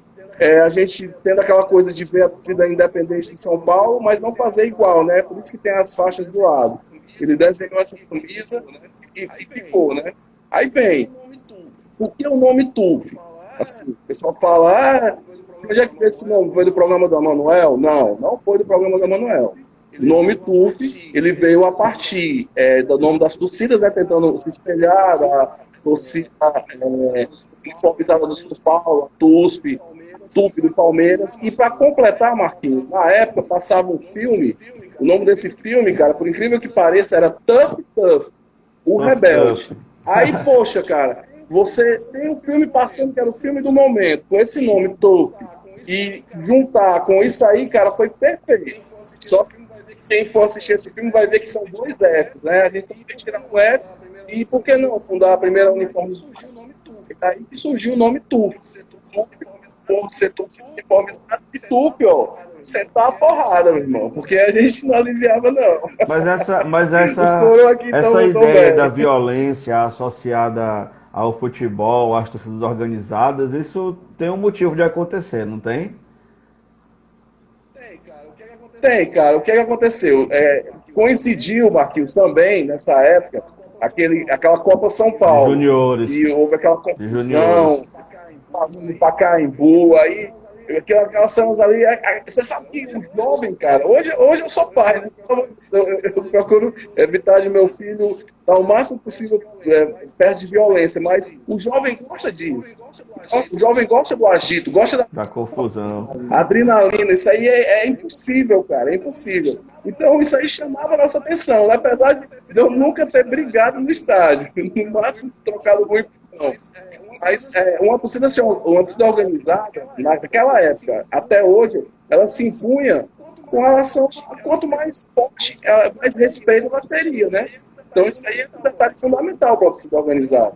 a gente tendo aquela coisa de ver a torcida independente de São Paulo, mas não fazer igual, né? Por isso que tem as faixas do lado. Ele desenhou essa camisa e ficou, né? Aí vem, por que o nome TUF? Assim, o pessoal fala, onde é que esse nome foi do programa do Emanuel? Não foi do programa do Emanuel. O nome TUF, ele veio a partir do nome das torcidas, né, tentando se espelhar da torcida uniformizada do São Paulo, a TUSP, TUF do Palmeiras. E para completar, Marquinhos, na época passava um filme, o nome desse filme, cara, por incrível que pareça, era Tough, o Rebelde. Aí, poxa, cara, você tem um filme passando que era o filme do momento, com esse nome, TUF, e juntar com isso aí, cara, foi perfeito. Só que quem for assistir esse filme vai ver que são 2 Fs, né? A gente tem que tirar um F e, por que não, fundar a primeira uniformização? E daí que surgiu o nome TUF. O setor uniformizado de TUF, ó. Sentar a porrada, meu irmão, porque a gente não aliviava, não. Mas essa ideia da violência associada ao futebol, às torcidas organizadas, isso tem um motivo de acontecer, não tem? Tem, cara. O que aconteceu? Coincidiu, Marquinhos, também, nessa época, aquela Copa São Paulo. Juniores. E houve aquela confusão, no Pacaembu, aí aquelas cenas ali, você sabe que o jovem, cara, hoje eu sou pai, né? Eu procuro evitar de meu filho dar o máximo possível perto de violência, mas o jovem gosta disso. O jovem gosta do agito, gosta da confusão. Adrenalina, isso aí é impossível, cara, é impossível. Então isso aí chamava a nossa atenção, né? Apesar de eu nunca ter brigado no estádio, no máximo trocado muito, não. Mas uma torcida organizada, naquela época, até hoje, ela se impunha com relação a quanto mais forte, mais respeito ela teria, né? Então isso aí é um detalhe fundamental para a torcida organizada.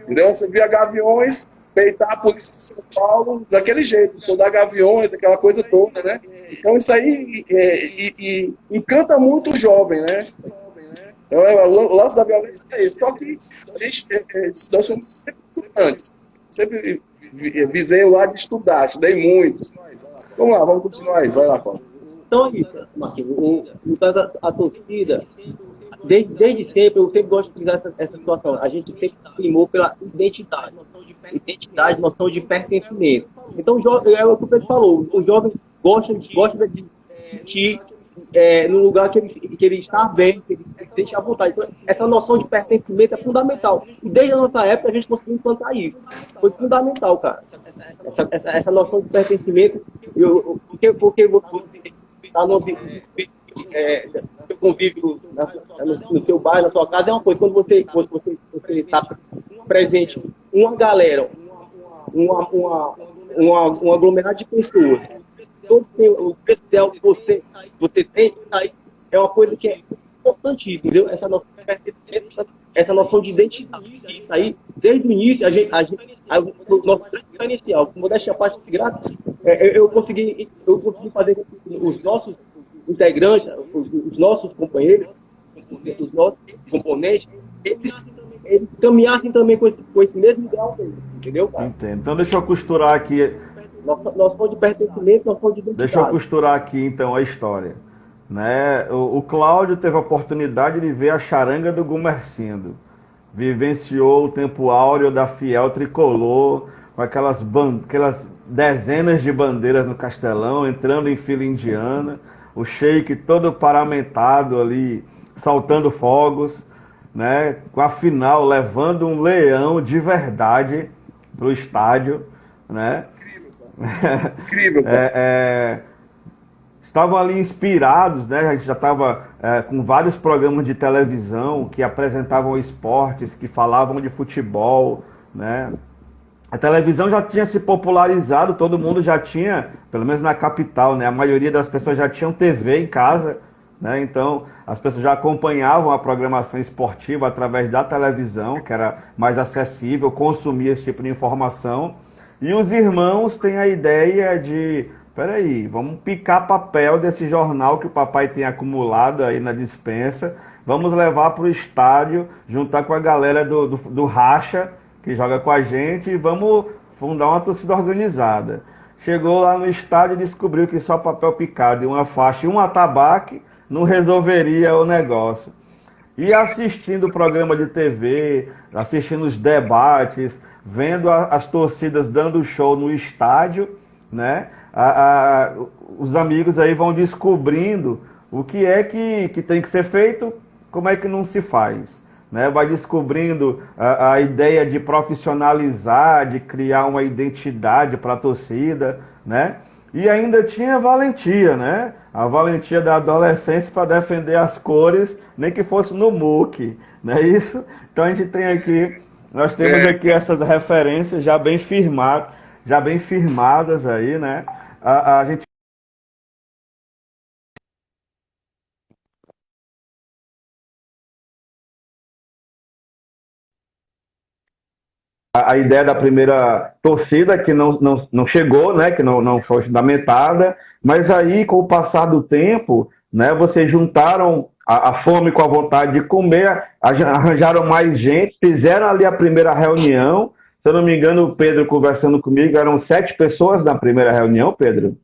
Entendeu? Você via Gaviões peitar a polícia de São Paulo daquele jeito, soldar Gaviões, aquela coisa toda, né? Então isso aí encanta muito o jovem, né? Então, o lance da violência é esse. Só que nós somos sempre estudantes. Sempre visei o lado de estudar, estudei muito. Vamos lá, vamos continuar aí. Vai lá, Paulo. Então é isso, Marquinhos. No caso da torcida, desde sempre, eu sempre gosto de utilizar essa situação. A gente sempre primou pela identidade. Identidade, noção de pertencimento. Então, é o que o Pedro falou, o jovem gosta de sentir no lugar que ele está bem, que ele se deixa à vontade. Então, essa noção de pertencimento é fundamental. E desde a nossa época a gente conseguiu implantar isso. Foi fundamental, cara. Essa noção de pertencimento, porque você está no seu convívio no seu bairro, na sua casa, é uma coisa. Quando você está presente, uma galera, um aglomerado de pessoas, o ideal que você tem, aí é uma coisa que é importante, entendeu? Essa noção de identidade. Isso aí, desde o início, o nosso grande inicial, com modéstia à parte de graça, eu consegui fazer com que os nossos integrantes, os nossos companheiros, os nossos componentes, eles caminhassem também com esse mesmo ideal, entendeu, cara? Entendo. Então deixa eu costurar aqui. Noção de pertencimento, noção de identidade. Deixa eu costurar aqui então a história. Né? O Cláudio teve a oportunidade de ver a charanga do Gumercindo. Vivenciou o tempo áureo da fiel tricolor, com aquelas dezenas de bandeiras no Castelão, entrando em fila indiana, o Sheik todo paramentado ali, soltando fogos, né? Com a final levando um leão de verdade para o estádio, né? Incrível, estavam ali inspirados, né? A gente já estava com vários programas de televisão que apresentavam esportes, que falavam de futebol, né? A televisão já tinha se popularizado, todo mundo já tinha, pelo menos na capital, né? A maioria das pessoas já tinham TV em casa, né? Então as pessoas já acompanhavam a programação esportiva através da televisão, que era mais acessível, consumir esse tipo de informação. E os irmãos têm a ideia de, peraí, vamos picar papel desse jornal que o papai tem acumulado aí na despensa, vamos levar para o estádio, juntar com a galera do Racha, que joga com a gente, e vamos fundar uma torcida organizada. Chegou lá no estádio e descobriu que só papel picado e uma faixa e um atabaque não resolveria o negócio. E assistindo o programa de TV, assistindo os debates, vendo as torcidas dando show no estádio, né? Os amigos aí vão descobrindo o que é que tem que ser feito, como é que não se faz, né? Vai descobrindo a ideia de profissionalizar, de criar uma identidade para a torcida, né? E ainda tinha valentia, né? A valentia da adolescência para defender as cores, nem que fosse no MUC, não é isso? Então a gente tem aqui, nós temos aqui essas referências já bem firmadas aí, né? A gente a ideia da primeira torcida que não chegou, né, que não foi fundamentada, mas aí com o passar do tempo, né, vocês juntaram a fome com a vontade de comer, arranjaram mais gente, fizeram ali a primeira reunião. Se eu não me engano, o Pedro conversando comigo, eram 7 pessoas na primeira reunião, Pedro?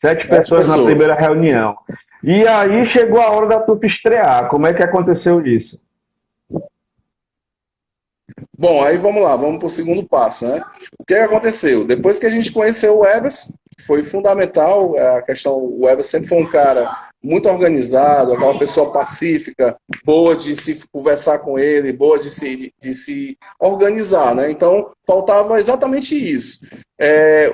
7 pessoas na primeira reunião. E aí chegou a hora da trupe estrear. Como é que aconteceu isso? Bom, aí vamos lá, vamos para o segundo passo, né? O que aconteceu? Depois que a gente conheceu o Everson, foi fundamental a questão, o Everson sempre foi um cara muito organizado, aquela pessoa pacífica, boa de se conversar com ele, boa de se organizar, né? Então, faltava exatamente isso.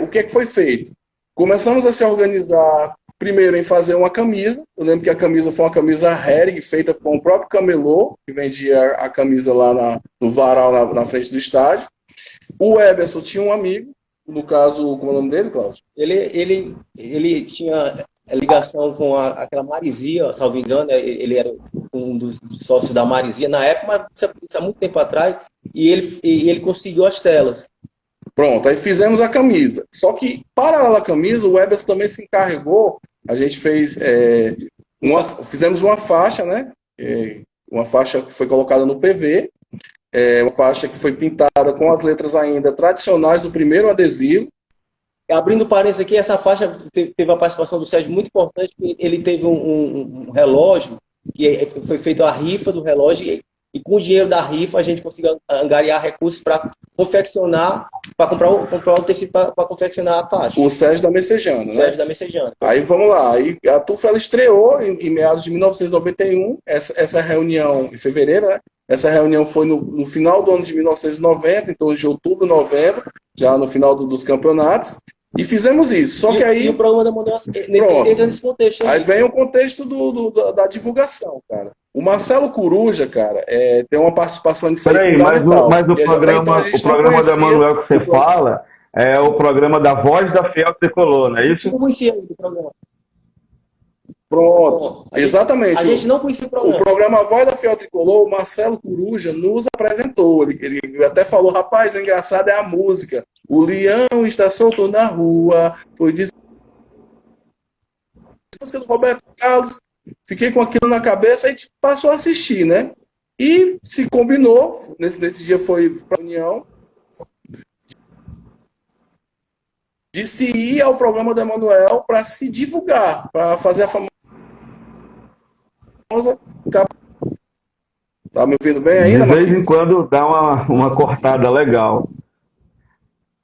O que foi feito? Começamos a se organizar primeiro em fazer uma camisa. Eu lembro que a camisa foi uma camisa Hering, feita com o próprio camelô, que vendia a camisa lá no varal na frente do estádio. O Everson tinha um amigo no caso, como é o nome dele, Cláudio? Ele tinha ligação com aquela Marizia, salvo engano, ele era um dos sócios da Marizia na época, mas isso há muito tempo atrás, e ele conseguiu as telas. Pronto, aí fizemos a camisa. Só que, paralela à camisa, o Webers também se encarregou, a gente fizemos uma faixa, né? Uma faixa que foi colocada no PV, uma faixa que foi pintada com as letras ainda tradicionais do primeiro adesivo. Abrindo parênteses aqui, essa faixa teve a participação do Sérgio muito importante, porque ele teve um relógio, que foi feita a rifa do relógio, e com o dinheiro da rifa a gente conseguiu angariar recursos para confeccionar, para comprar o tecido para confeccionar a faixa. O Sérgio da Messejana, né? Sérgio da Messejana. Aí vamos lá, aí a TUF ela estreou em meados de 1991, essa reunião em fevereiro, né? Essa reunião foi no final do ano de 1990, então de outubro, novembro, já no final dos campeonatos. E fizemos isso, só que aí... E o programa da Manuel entra nesse contexto. Aí vem o contexto da divulgação, cara. O Marcelo Coruja, cara, tem uma participação de Peraí, mas o programa da Manuel que você fala é o programa da Voz da Fiel Tricolor, não é isso? Eu não conhecia o programa. Pronto, exatamente. A gente não conhecia o programa. O programa Voz da Fiel Tricolor, o Marcelo Coruja nos apresentou. Ele até falou, rapaz, o engraçado é a música. O leão está solto na rua. Foi disso. Música do Roberto Carlos. Fiquei com aquilo na cabeça e a gente passou a assistir, né? E se combinou, nesse dia foi para a reunião, de se ir ao programa do Emanuel para se divulgar, para fazer a famosa... Tá me ouvindo bem ainda, Marquinhos? De vez em quando dá uma cortada legal.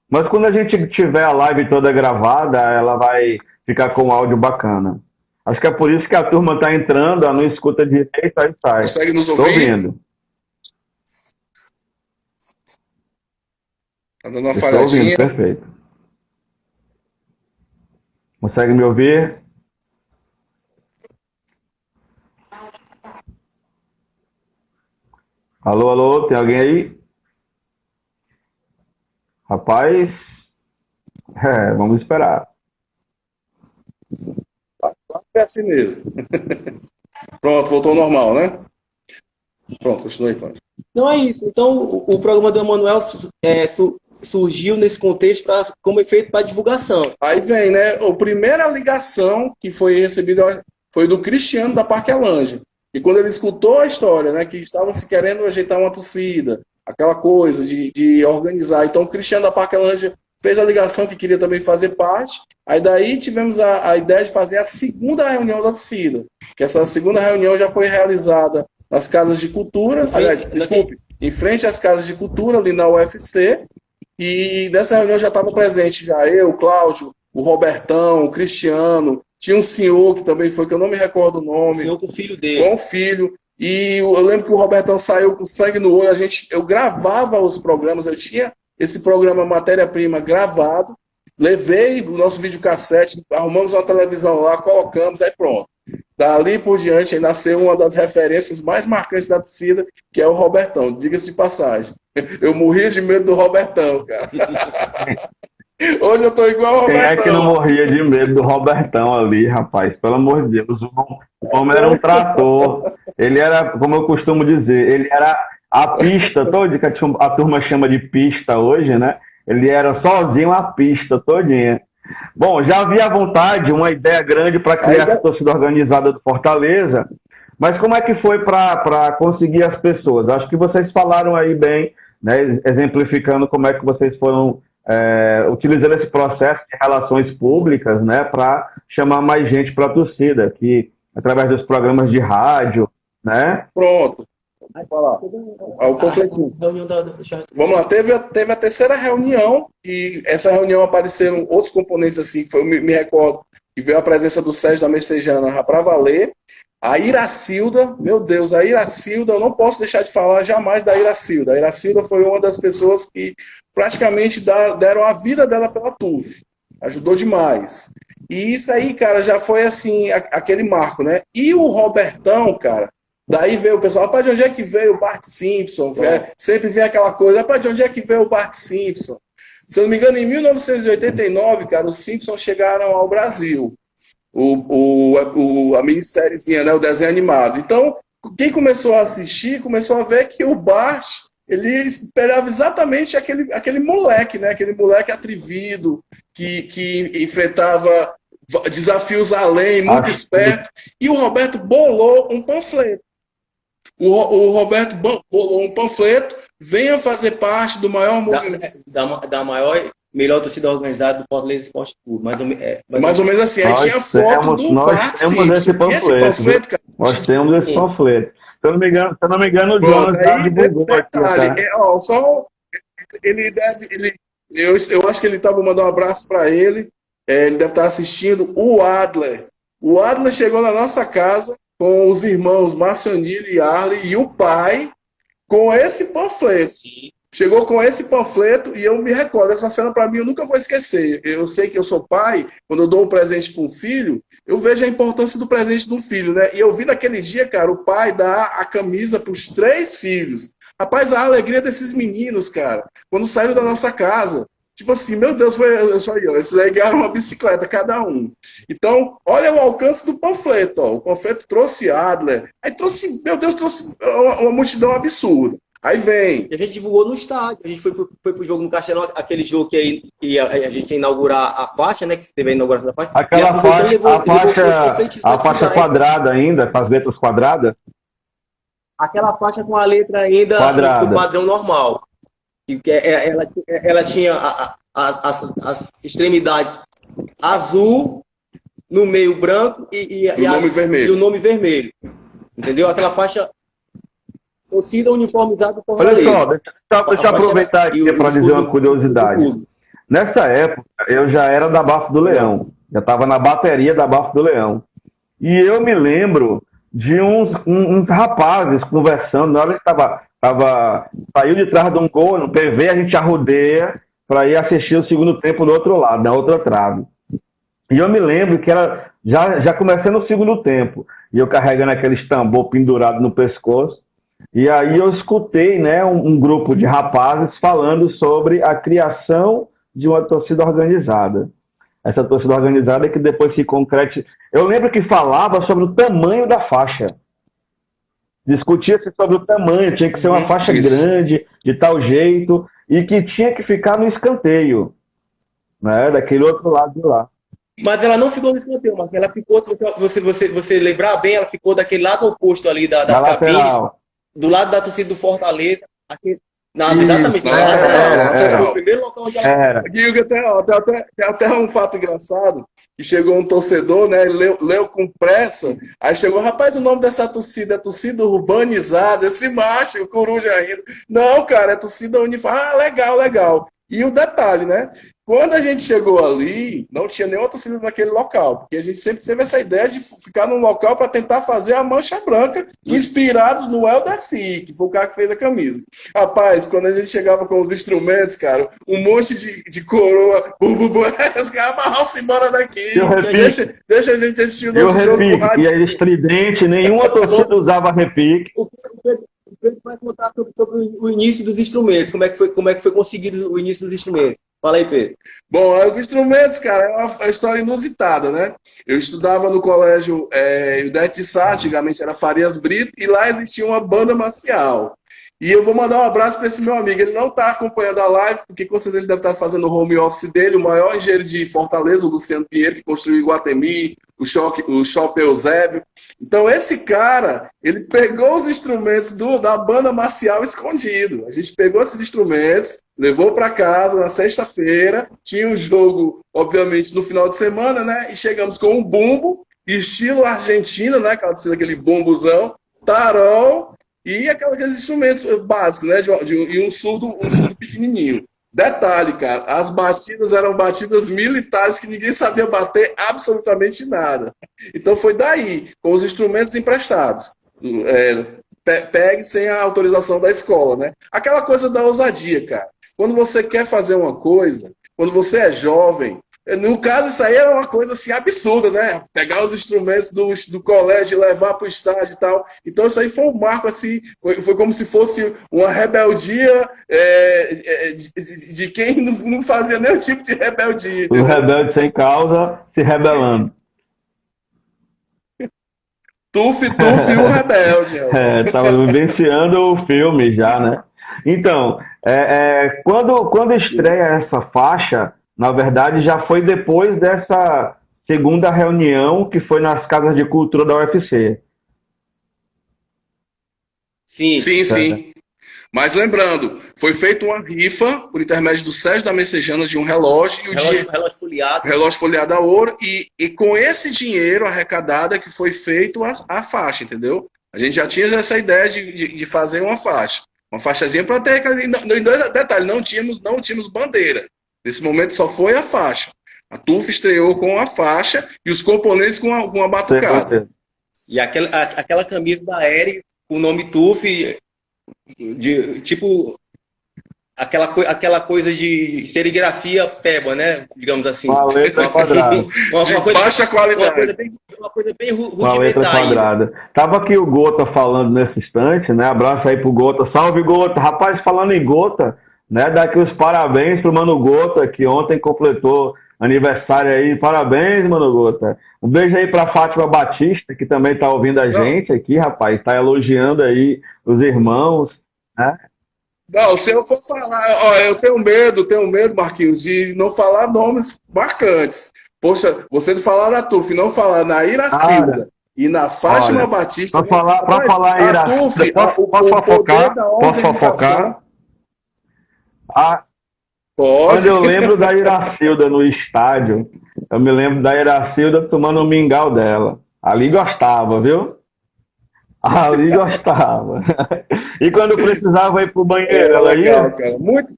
Mas quando a gente tiver a live toda gravada, ela vai ficar com um áudio bacana. Acho que é por isso que a turma está entrando, ela não escuta direito, aí sai. Consegue nos ouvir? Tô ouvindo. Tá dando uma falhadinha. Ouvindo, perfeito. Consegue me ouvir? Alô, alô, tem alguém aí? Rapaz, vamos esperar. É assim mesmo. Pronto, voltou ao normal, né? Pronto, continua aí, Cláudio. Não é isso. Então, o programa do Emanuel surgiu nesse contexto como efeito para divulgação. Aí vem, né? A primeira ligação que foi recebida foi do Cristiano da Parquelândia. E quando ele escutou a história, né, que estavam se querendo ajeitar uma torcida, aquela coisa de organizar. Então, o Cristiano da Parquelândia fez a ligação que queria também fazer parte. Aí daí tivemos a ideia de fazer a segunda reunião da torcida. Que essa segunda reunião já foi realizada nas casas de cultura, em frente às casas de cultura, ali na UFC. E dessa reunião já estava presente já eu, o Cláudio, o Robertão, o Cristiano. Tinha um senhor que também foi, que eu não me recordo o nome. O senhor com o filho dele. Com o filho. E eu lembro que o Robertão saiu com sangue no olho. Eu gravava os programas, eu tinha esse programa Matéria-Prima gravado, levei o nosso videocassete, arrumamos uma televisão lá, colocamos, aí pronto. Dali por diante, aí nasceu uma das referências mais marcantes da torcida, que é o Robertão, diga-se de passagem. Eu morria de medo do Robertão, cara. Hoje eu tô igual ao Robertão. Quem é que não morria de medo do Robertão ali, rapaz? Pelo amor de Deus, o homem era um trator. Ele era, como eu costumo dizer, ele era a pista toda, que a turma chama de pista hoje, né? Ele era sozinho a pista todinha. Bom, já havia vontade, uma ideia grande para criar a torcida organizada do Fortaleza, mas como é que foi para conseguir as pessoas? Acho que vocês falaram aí bem, né, exemplificando como é que vocês foram utilizando esse processo de relações públicas, né, para chamar mais gente para a torcida, que através dos programas de rádio, né? Pronto. O conflitinho. Vamos lá, teve a terceira reunião, e essa reunião apareceram outros componentes assim, que foi, eu me recordo, que veio a presença do Sérgio da Messejana para valer, a Iracilda, meu Deus, a Iracilda, eu não posso deixar de falar jamais da Iracilda. A Iracilda foi uma das pessoas que praticamente deram a vida dela pela TUF, ajudou demais. E isso aí, cara, já foi assim, aquele marco, né? E o Robertão, cara, daí veio o pessoal, rapaz, de onde é que veio o Bart Simpson? Sempre vem aquela coisa, rapaz, de onde é que veio o Bart Simpson? Se eu não me engano, em 1989, cara, os Simpsons chegaram ao Brasil. A minissériezinha, né, o desenho animado. Então, quem começou a assistir, começou a ver que o Bart, ele esperava exatamente aquele moleque, né? Aquele moleque atrevido, que enfrentava desafios além, muito esperto. E o Roberto bolou um panfleto. O Roberto bolou um panfleto, venha fazer parte do maior movimento. Da maior, melhor torcida organizada do Fortaleza Esporte Clube. Mais ou menos assim. Aí tinha foto do Bart Simpson. Esse panfleto, cara, nós temos esse panfleto. Se eu não me engano, o Jonas já divulgou aqui. Eu acho que ele estava mandando um abraço para ele. Ele deve estar assistindo. O Adler chegou na nossa casa com os irmãos Marcionilho e Arley e o pai com esse panfleto. Chegou com esse panfleto e eu me recordo. Essa cena, para mim, eu nunca vou esquecer. Eu sei que eu sou pai, quando eu dou um presente para um filho, eu vejo a importância do presente do filho, né? E eu vi naquele dia, cara, o pai dar a camisa para os 3 filhos. Rapaz, a alegria desses meninos, cara, quando saíram da nossa casa. Tipo assim, meu Deus, eles aí ganharam uma bicicleta cada um. Então, olha o alcance do panfleto, ó. O panfleto trouxe Adler, aí trouxe uma multidão absurda. Aí vem. E a gente divulgou no estádio, a gente foi pro jogo no Castelão, aquele jogo que a gente ia inaugurar a faixa, né, que teve a inauguração da faixa. Aquela a faixa quadrada ainda, com as letras quadradas? Aquela faixa com a letra ainda do padrão normal. Ela tinha as extremidades azul, no meio branco e o nome vermelho. Entendeu? Aquela faixa torcida uniformizada do Fortaleza. Olha só, deixa eu aproveitar aqui para dizer uma curiosidade. Nessa época, eu já era da Bafo do Leão. Já estava na bateria da Bafo do Leão. E eu me lembro de uns rapazes conversando, na hora que saiu de trás de um gol, no PV a gente arrodeia para ir assistir o segundo tempo do outro lado, na outra trave. E eu me lembro que era já começando o segundo tempo, e eu carregando aquele tambor pendurado no pescoço, e aí eu escutei, né, um grupo de rapazes falando sobre a criação de uma torcida organizada. Essa torcida organizada que depois se concretiza. Eu lembro que falava sobre o tamanho da faixa. Discutia-se sobre o tamanho, tinha que ser uma faixa grande, de tal jeito, e que tinha que ficar no escanteio, né, daquele outro lado de lá. Mas ela não ficou no escanteio, mas ela ficou, se você lembrar bem, ela ficou daquele lado oposto ali das cabines, do lado da torcida do Fortaleza, exatamente, lateral. O primeiro local onde ela era. Tem até um fato engraçado, que chegou um torcedor, né, leu com pressa, aí chegou, rapaz, o nome dessa torcida é torcida urbanizada, esse macho, o coruja rindo. Não, cara, é torcida uniforme. Ah, legal. E o detalhe, né? Quando a gente chegou ali, não tinha nenhuma torcida naquele local, porque a gente sempre teve essa ideia de ficar num local para tentar fazer a mancha branca, inspirados no El Daci, que foi o cara que fez a camisa. Rapaz, quando a gente chegava com os instrumentos, cara, um monte de coroa, os caras amarravam-se embora daqui, deixa a gente assistir o nosso jogo. E aí, estridente, nenhuma torcida usava repique. O Pedro vai contar sobre o início dos instrumentos, como é que foi conseguido o início dos instrumentos. Fala aí, Pedro. Bom, os instrumentos, cara, é uma história inusitada, né? Eu estudava no colégio Ildete de Sá, antigamente era Farias Brito, e lá existia uma banda marcial. E eu vou mandar um abraço para esse meu amigo. Ele não está acompanhando a live, porque com certeza ele deve estar fazendo o home office dele, o maior engenheiro de Fortaleza, o Luciano Pinheiro, que construiu Iguatemi, o Shopping Eusébio. Então, esse cara, ele pegou os instrumentos da banda marcial escondido. A gente pegou esses instrumentos, levou para casa na sexta-feira, tinha um jogo, obviamente, no final de semana, né? E chegamos com um bumbo, estilo argentino, né? Aquele bumbuzão, tarol, e aqueles instrumentos básicos, né? E um surdo pequenininho. Detalhe, cara, as batidas eram batidas militares que ninguém sabia bater absolutamente nada. Então foi daí, com os instrumentos emprestados. Pegue sem a autorização da escola, né? Aquela coisa da ousadia, cara. Quando você quer fazer uma coisa, quando você é jovem, No caso, isso aí era uma coisa assim absurda, né? Pegar os instrumentos do colégio e levar para o estádio e tal. Então, isso aí foi um marco, assim, foi como se fosse uma rebeldia de quem não fazia nenhum tipo de rebeldia. Os Entendeu? rebeldes sem causa se rebelando. Tuf e o rebelde. Tava vivenciando o filme já, né? Então, quando estreia essa faixa, na verdade já foi depois dessa segunda reunião que foi nas casas de cultura da UFC. Sim. Sim. Mas lembrando, foi feita uma rifa por intermédio do Sérgio da Messejana de um relógio. Relógio folheado. Relógio folheado a ouro. E com esse dinheiro arrecadado é que foi feito a faixa, entendeu? A gente já tinha essa ideia de fazer uma faixa. Uma faixazinha para ter... Detalhe, não tínhamos bandeira. Nesse momento só foi a faixa. A TUF estreou com a faixa e os componentes com a batucada. E aquela camisa da Eric, com o nome TUF... tipo aquela coisa de serigrafia peba, né? Digamos assim. Uma letra quadrada. Uma coisa, baixa qualidade. Uma coisa bem uma letra quadrada. Tava aqui o Gota falando nesse instante, né? Abraço aí pro Gota. Salve, Gota. Rapaz, falando em Gota, né? Dá aqui os parabéns pro Mano Gota, que ontem completou aniversário aí. Parabéns, Mano Gota. Um beijo aí pra Fátima Batista, que também tá ouvindo a gente aqui, rapaz. Tá elogiando aí os irmãos, né? Não, se eu for falar, eu tenho medo, Marquinhos, de não falar nomes marcantes. Poxa, você de falar da TUF, não falar na Iracilda e na Fátima Batista. Para falar em Iracilda, posso fofocar? Quando eu lembro da Iracilda no estádio, eu me lembro da Iracilda tomando um mingau dela. Ali gostava, viu? Ali gostava. E quando precisava ir pro banheiro, ela ia? Cara, muito.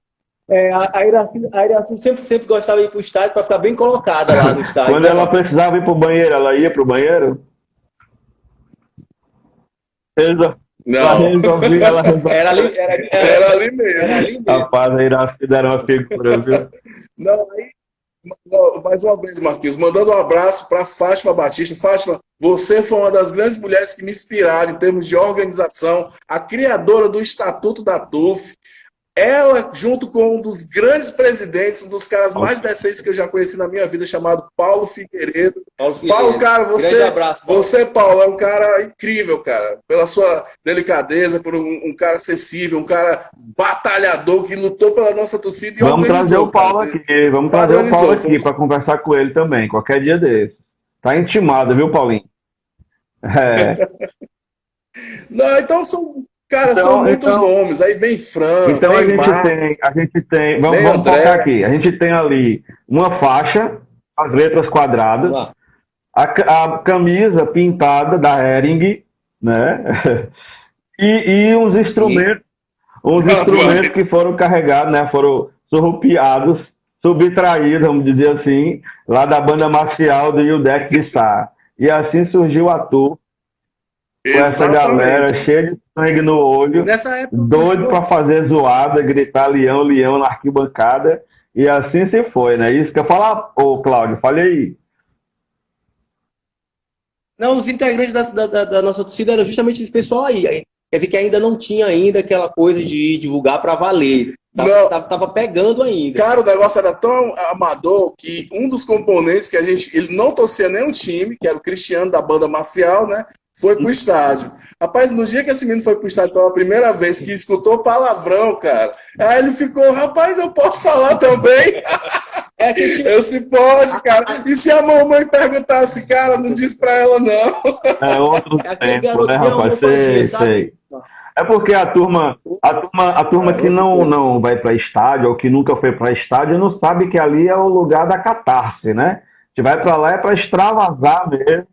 A Iracilda sempre gostava de ir pro estádio para ficar bem colocada lá no estádio. Quando ela precisava ir pro banheiro, ela ia pro banheiro? Não. Era ali mesmo. Rapaz, a Iracilda era uma figura, viu? Mais uma vez, Marquinhos, mandando um abraço para Fátima Batista. Fátima, você foi uma das grandes mulheres que me inspiraram em termos de organização, a criadora do Estatuto da TUF. Ela, junto com um dos grandes presidentes, um dos caras mais decentes que eu já conheci na minha vida, chamado Paulo Figueiredo. Paulo, cara, você, Paulo, é um cara incrível, cara. Pela sua delicadeza, por um cara acessível, um cara batalhador que lutou pela nossa torcida e vamos trazer o Paulo aqui, vamos trazer o Paulo aqui para conversar com ele também, qualquer dia desse. Tá intimado, viu, Paulinho? Não, então são muitos nomes. Aí vem Fran, então vem a gente tem, vamos focar aqui. A gente tem ali uma faixa, as letras quadradas, a camisa pintada da Hering, né? E uns instrumentos, que foram carregados, né? Foram surrupiados, subtraídos, vamos dizer assim, lá da banda marcial do Ildec de Sá. E assim surgiu a TUF. Com essa galera cheia de sangue no olho, doido para fazer zoada, gritar leão, leão na arquibancada, e assim se foi, né? Isso que eu falar, Cláudio, falei aí. Não, os integrantes da nossa torcida eram justamente esse pessoal aí. Quer dizer que ainda não tinha aquela coisa de divulgar para valer. Tava pegando ainda. Cara, o negócio era tão amador que um dos componentes que ele não torcia nenhum time, que era o Cristiano da banda marcial, né? Foi pro estádio. Rapaz, no dia que esse menino foi pro estádio pela primeira vez, que escutou palavrão, cara, aí ele ficou, rapaz, eu posso falar também? Eu se pode, cara. E se a mamãe perguntasse, cara, não diz pra ela, não. É outro tempo, né, rapaz? Sei. É porque a turma que não vai para estádio ou que nunca foi para estádio não sabe que ali é o lugar da catarse, né? A gente vai para lá é para extravasar mesmo.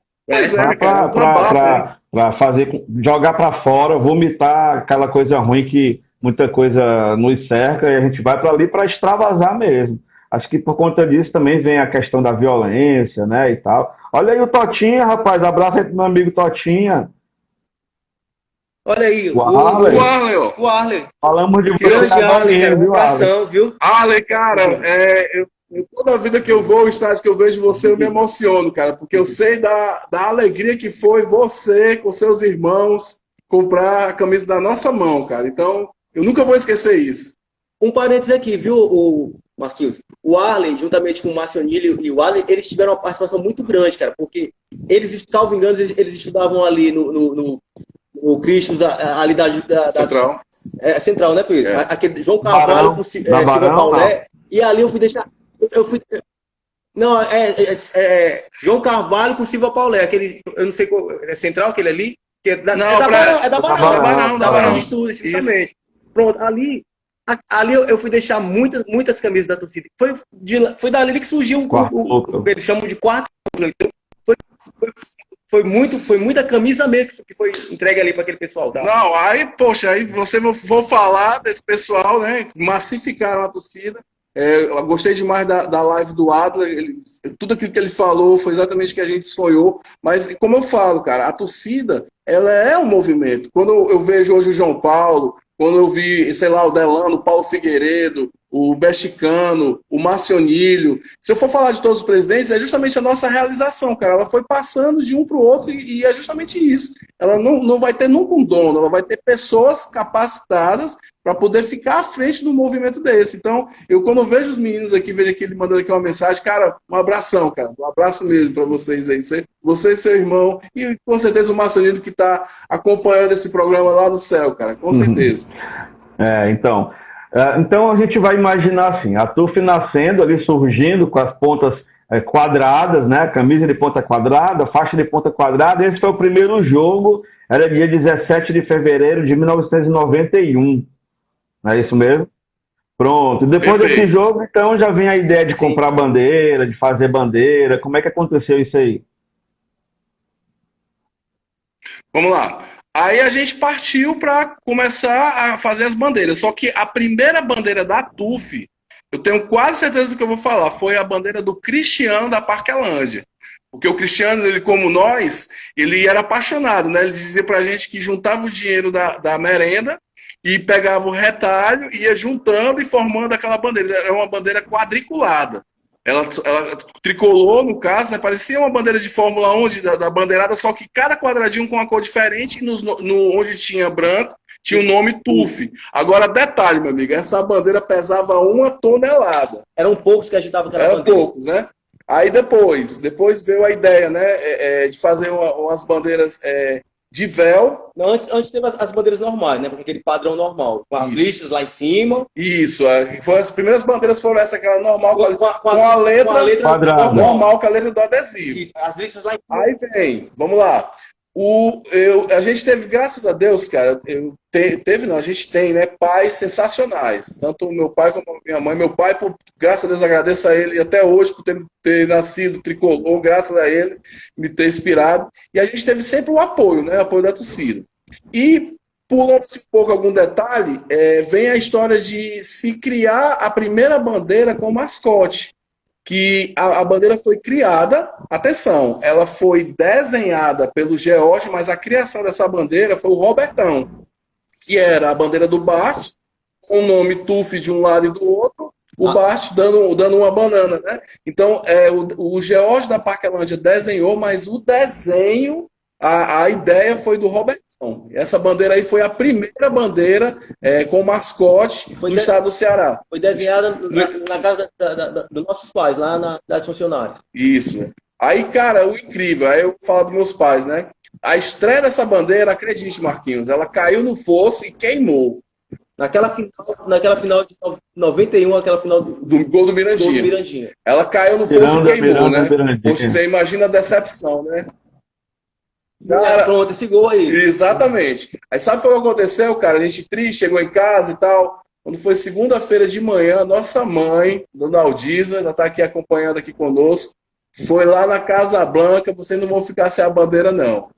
Para fazer, jogar para fora, vomitar aquela coisa ruim que muita coisa nos cerca, e a gente vai para ali para extravasar mesmo. Acho que por conta disso também vem a questão da violência, né, e tal. Olha aí o Totinha, rapaz, abraço aí pro meu amigo Totinha. Olha aí, o Arley. Falamos de grande Arley, viu, Arley? Arley, cara, Toda vida que eu vou ao estádio, que eu vejo você, eu me emociono, cara, porque eu sei da alegria que foi você, com seus irmãos, comprar a camisa da nossa mão, cara. Então, eu nunca vou esquecer isso. Um parênteses aqui, viu, o Marquinhos? O Arley, juntamente com o Marcionilho e o Arley, eles tiveram uma participação muito grande, cara, porque eles, salvo engano, eles estudavam ali no Cristos, ali Central. Central, né, Cris? É. Aquele João Carvalho com Silva Paulé. E ali eu fui deixar. Não, João Carvalho com Silva Paulé, aquele, eu não sei qual, é Central, aquele ali? Que é da Barão de Estudos, justamente. Pronto, ali eu fui deixar muitas camisas da torcida. Foi dali que surgiu o que eles chamam de quarto. Foi muita camisa mesmo que foi entregue ali para aquele pessoal. Tá? Não, aí, poxa, aí vou falar desse pessoal, né? Massificaram a torcida. Eu gostei demais da live do Adler. Tudo aquilo que ele falou foi exatamente o que a gente sonhou. Mas, como eu falo, cara, a torcida, ela é um movimento. Quando eu vejo hoje o João Paulo, quando eu vi, sei lá, o Delano, o Paulo Figueiredo, o Mexicano, o Marcionilho, se eu for falar de todos os presidentes, é justamente a nossa realização, cara. Ela foi passando de um para o outro e é justamente isso. Ela não vai ter nunca um dono, ela vai ter pessoas capacitadas para poder ficar à frente do movimento desse. Então, quando eu vejo os meninos aqui, vejo aqui ele mandando aqui uma mensagem, cara, um abração, cara. Um abraço mesmo para vocês aí. Você e seu irmão, e com certeza o Marcionilho que está acompanhando esse programa lá do céu, cara, com certeza. Então a gente vai imaginar assim, a TUF nascendo ali, surgindo com as pontas quadradas, né? Camisa de ponta quadrada, faixa de ponta quadrada. Esse foi o primeiro jogo, era dia 17 de fevereiro de 1991. Não é isso mesmo? Pronto. Depois desse jogo, então, já vem a ideia de comprar bandeira, de fazer bandeira. Como é que aconteceu isso aí? Vamos lá. Aí a gente partiu para começar a fazer as bandeiras. Só que a primeira bandeira da TUF, eu tenho quase certeza do que eu vou falar, foi a bandeira do Cristiano da Parquelândia. Porque o Cristiano, ele como nós, ele era apaixonado, né? Ele dizia pra gente que juntava o dinheiro da merenda e pegava o retalho, ia juntando e formando aquela bandeira. Era uma bandeira quadriculada. Ela tricolou, no caso, né? Parecia uma bandeira de Fórmula 1 da bandeirada, só que cada quadradinho com uma cor diferente, e onde tinha branco, tinha o nome TUF. Agora, detalhe, meu amigo, essa bandeira pesava 1 tonelada. Eram poucos que agitavam aquela bandeira. Eram poucos, né? Aí depois veio a ideia, né, de fazer umas bandeiras de véu. Não, antes teve as bandeiras normais, né? Porque aquele padrão normal, com as listas lá em cima. Isso, as primeiras bandeiras foram aquela normal, com a letra normal, com a letra do adesivo. Isso, as listas lá em cima. Aí vem, vamos lá. A gente teve, graças a Deus, cara, a gente tem, né, pais sensacionais. Tanto o meu pai como a minha mãe. Meu pai, graças a Deus, agradeço a ele até hoje por ter nascido tricolor, graças a ele, me ter inspirado. E a gente teve sempre o apoio, né, o apoio da torcida. E, pulando-se um pouco algum detalhe, vem a história de se criar a primeira bandeira com mascote. Que a bandeira foi criada, atenção, ela foi desenhada pelo George, mas a criação dessa bandeira foi o Robertão, que era a bandeira do Bart, com o nome TUF de um lado e do outro, o Bart dando uma banana, né? Então, o George da Parquelândia desenhou, mas o desenho, a ideia foi do Robertão. Essa bandeira aí foi a primeira bandeira com mascote do estado do Ceará. Foi desenhada na casa dos nossos pais, lá na cidade funcionária. Isso. Aí, cara, o incrível, aí eu falo dos meus pais, né? A estreia dessa bandeira, acredite, Marquinhos, ela caiu no fosso e queimou. Naquela final de 91, aquela final do gol do Mirandinha. Ela caiu no fosso e queimou, né? Poxa, você imagina a decepção, né? Cara, pronto, esse gol aí. Exatamente. Aí sabe o que aconteceu, cara? A gente triste, chegou em casa e tal. Quando foi segunda-feira de manhã, nossa mãe, Dona Aldiza, ela está aqui acompanhando aqui conosco, foi lá na Casa Blanca, vocês não vão ficar sem a bandeira, não.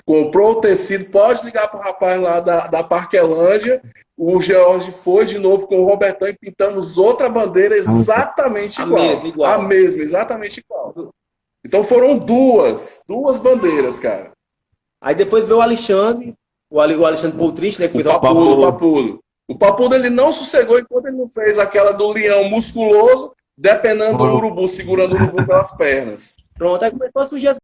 Comprou o tecido, pode ligar para o rapaz lá da Parquelândia. O George foi de novo com o Robertão e pintamos outra bandeira exatamente igual. A mesma, exatamente igual. Então foram duas bandeiras, cara. Aí depois veio o Alexandre Poltriste, né? O Papudo. O Papudo, ele não sossegou enquanto ele não fez aquela do leão musculoso, depenando o urubu, segurando o urubu pelas pernas. Pronto, aí começou a surgir as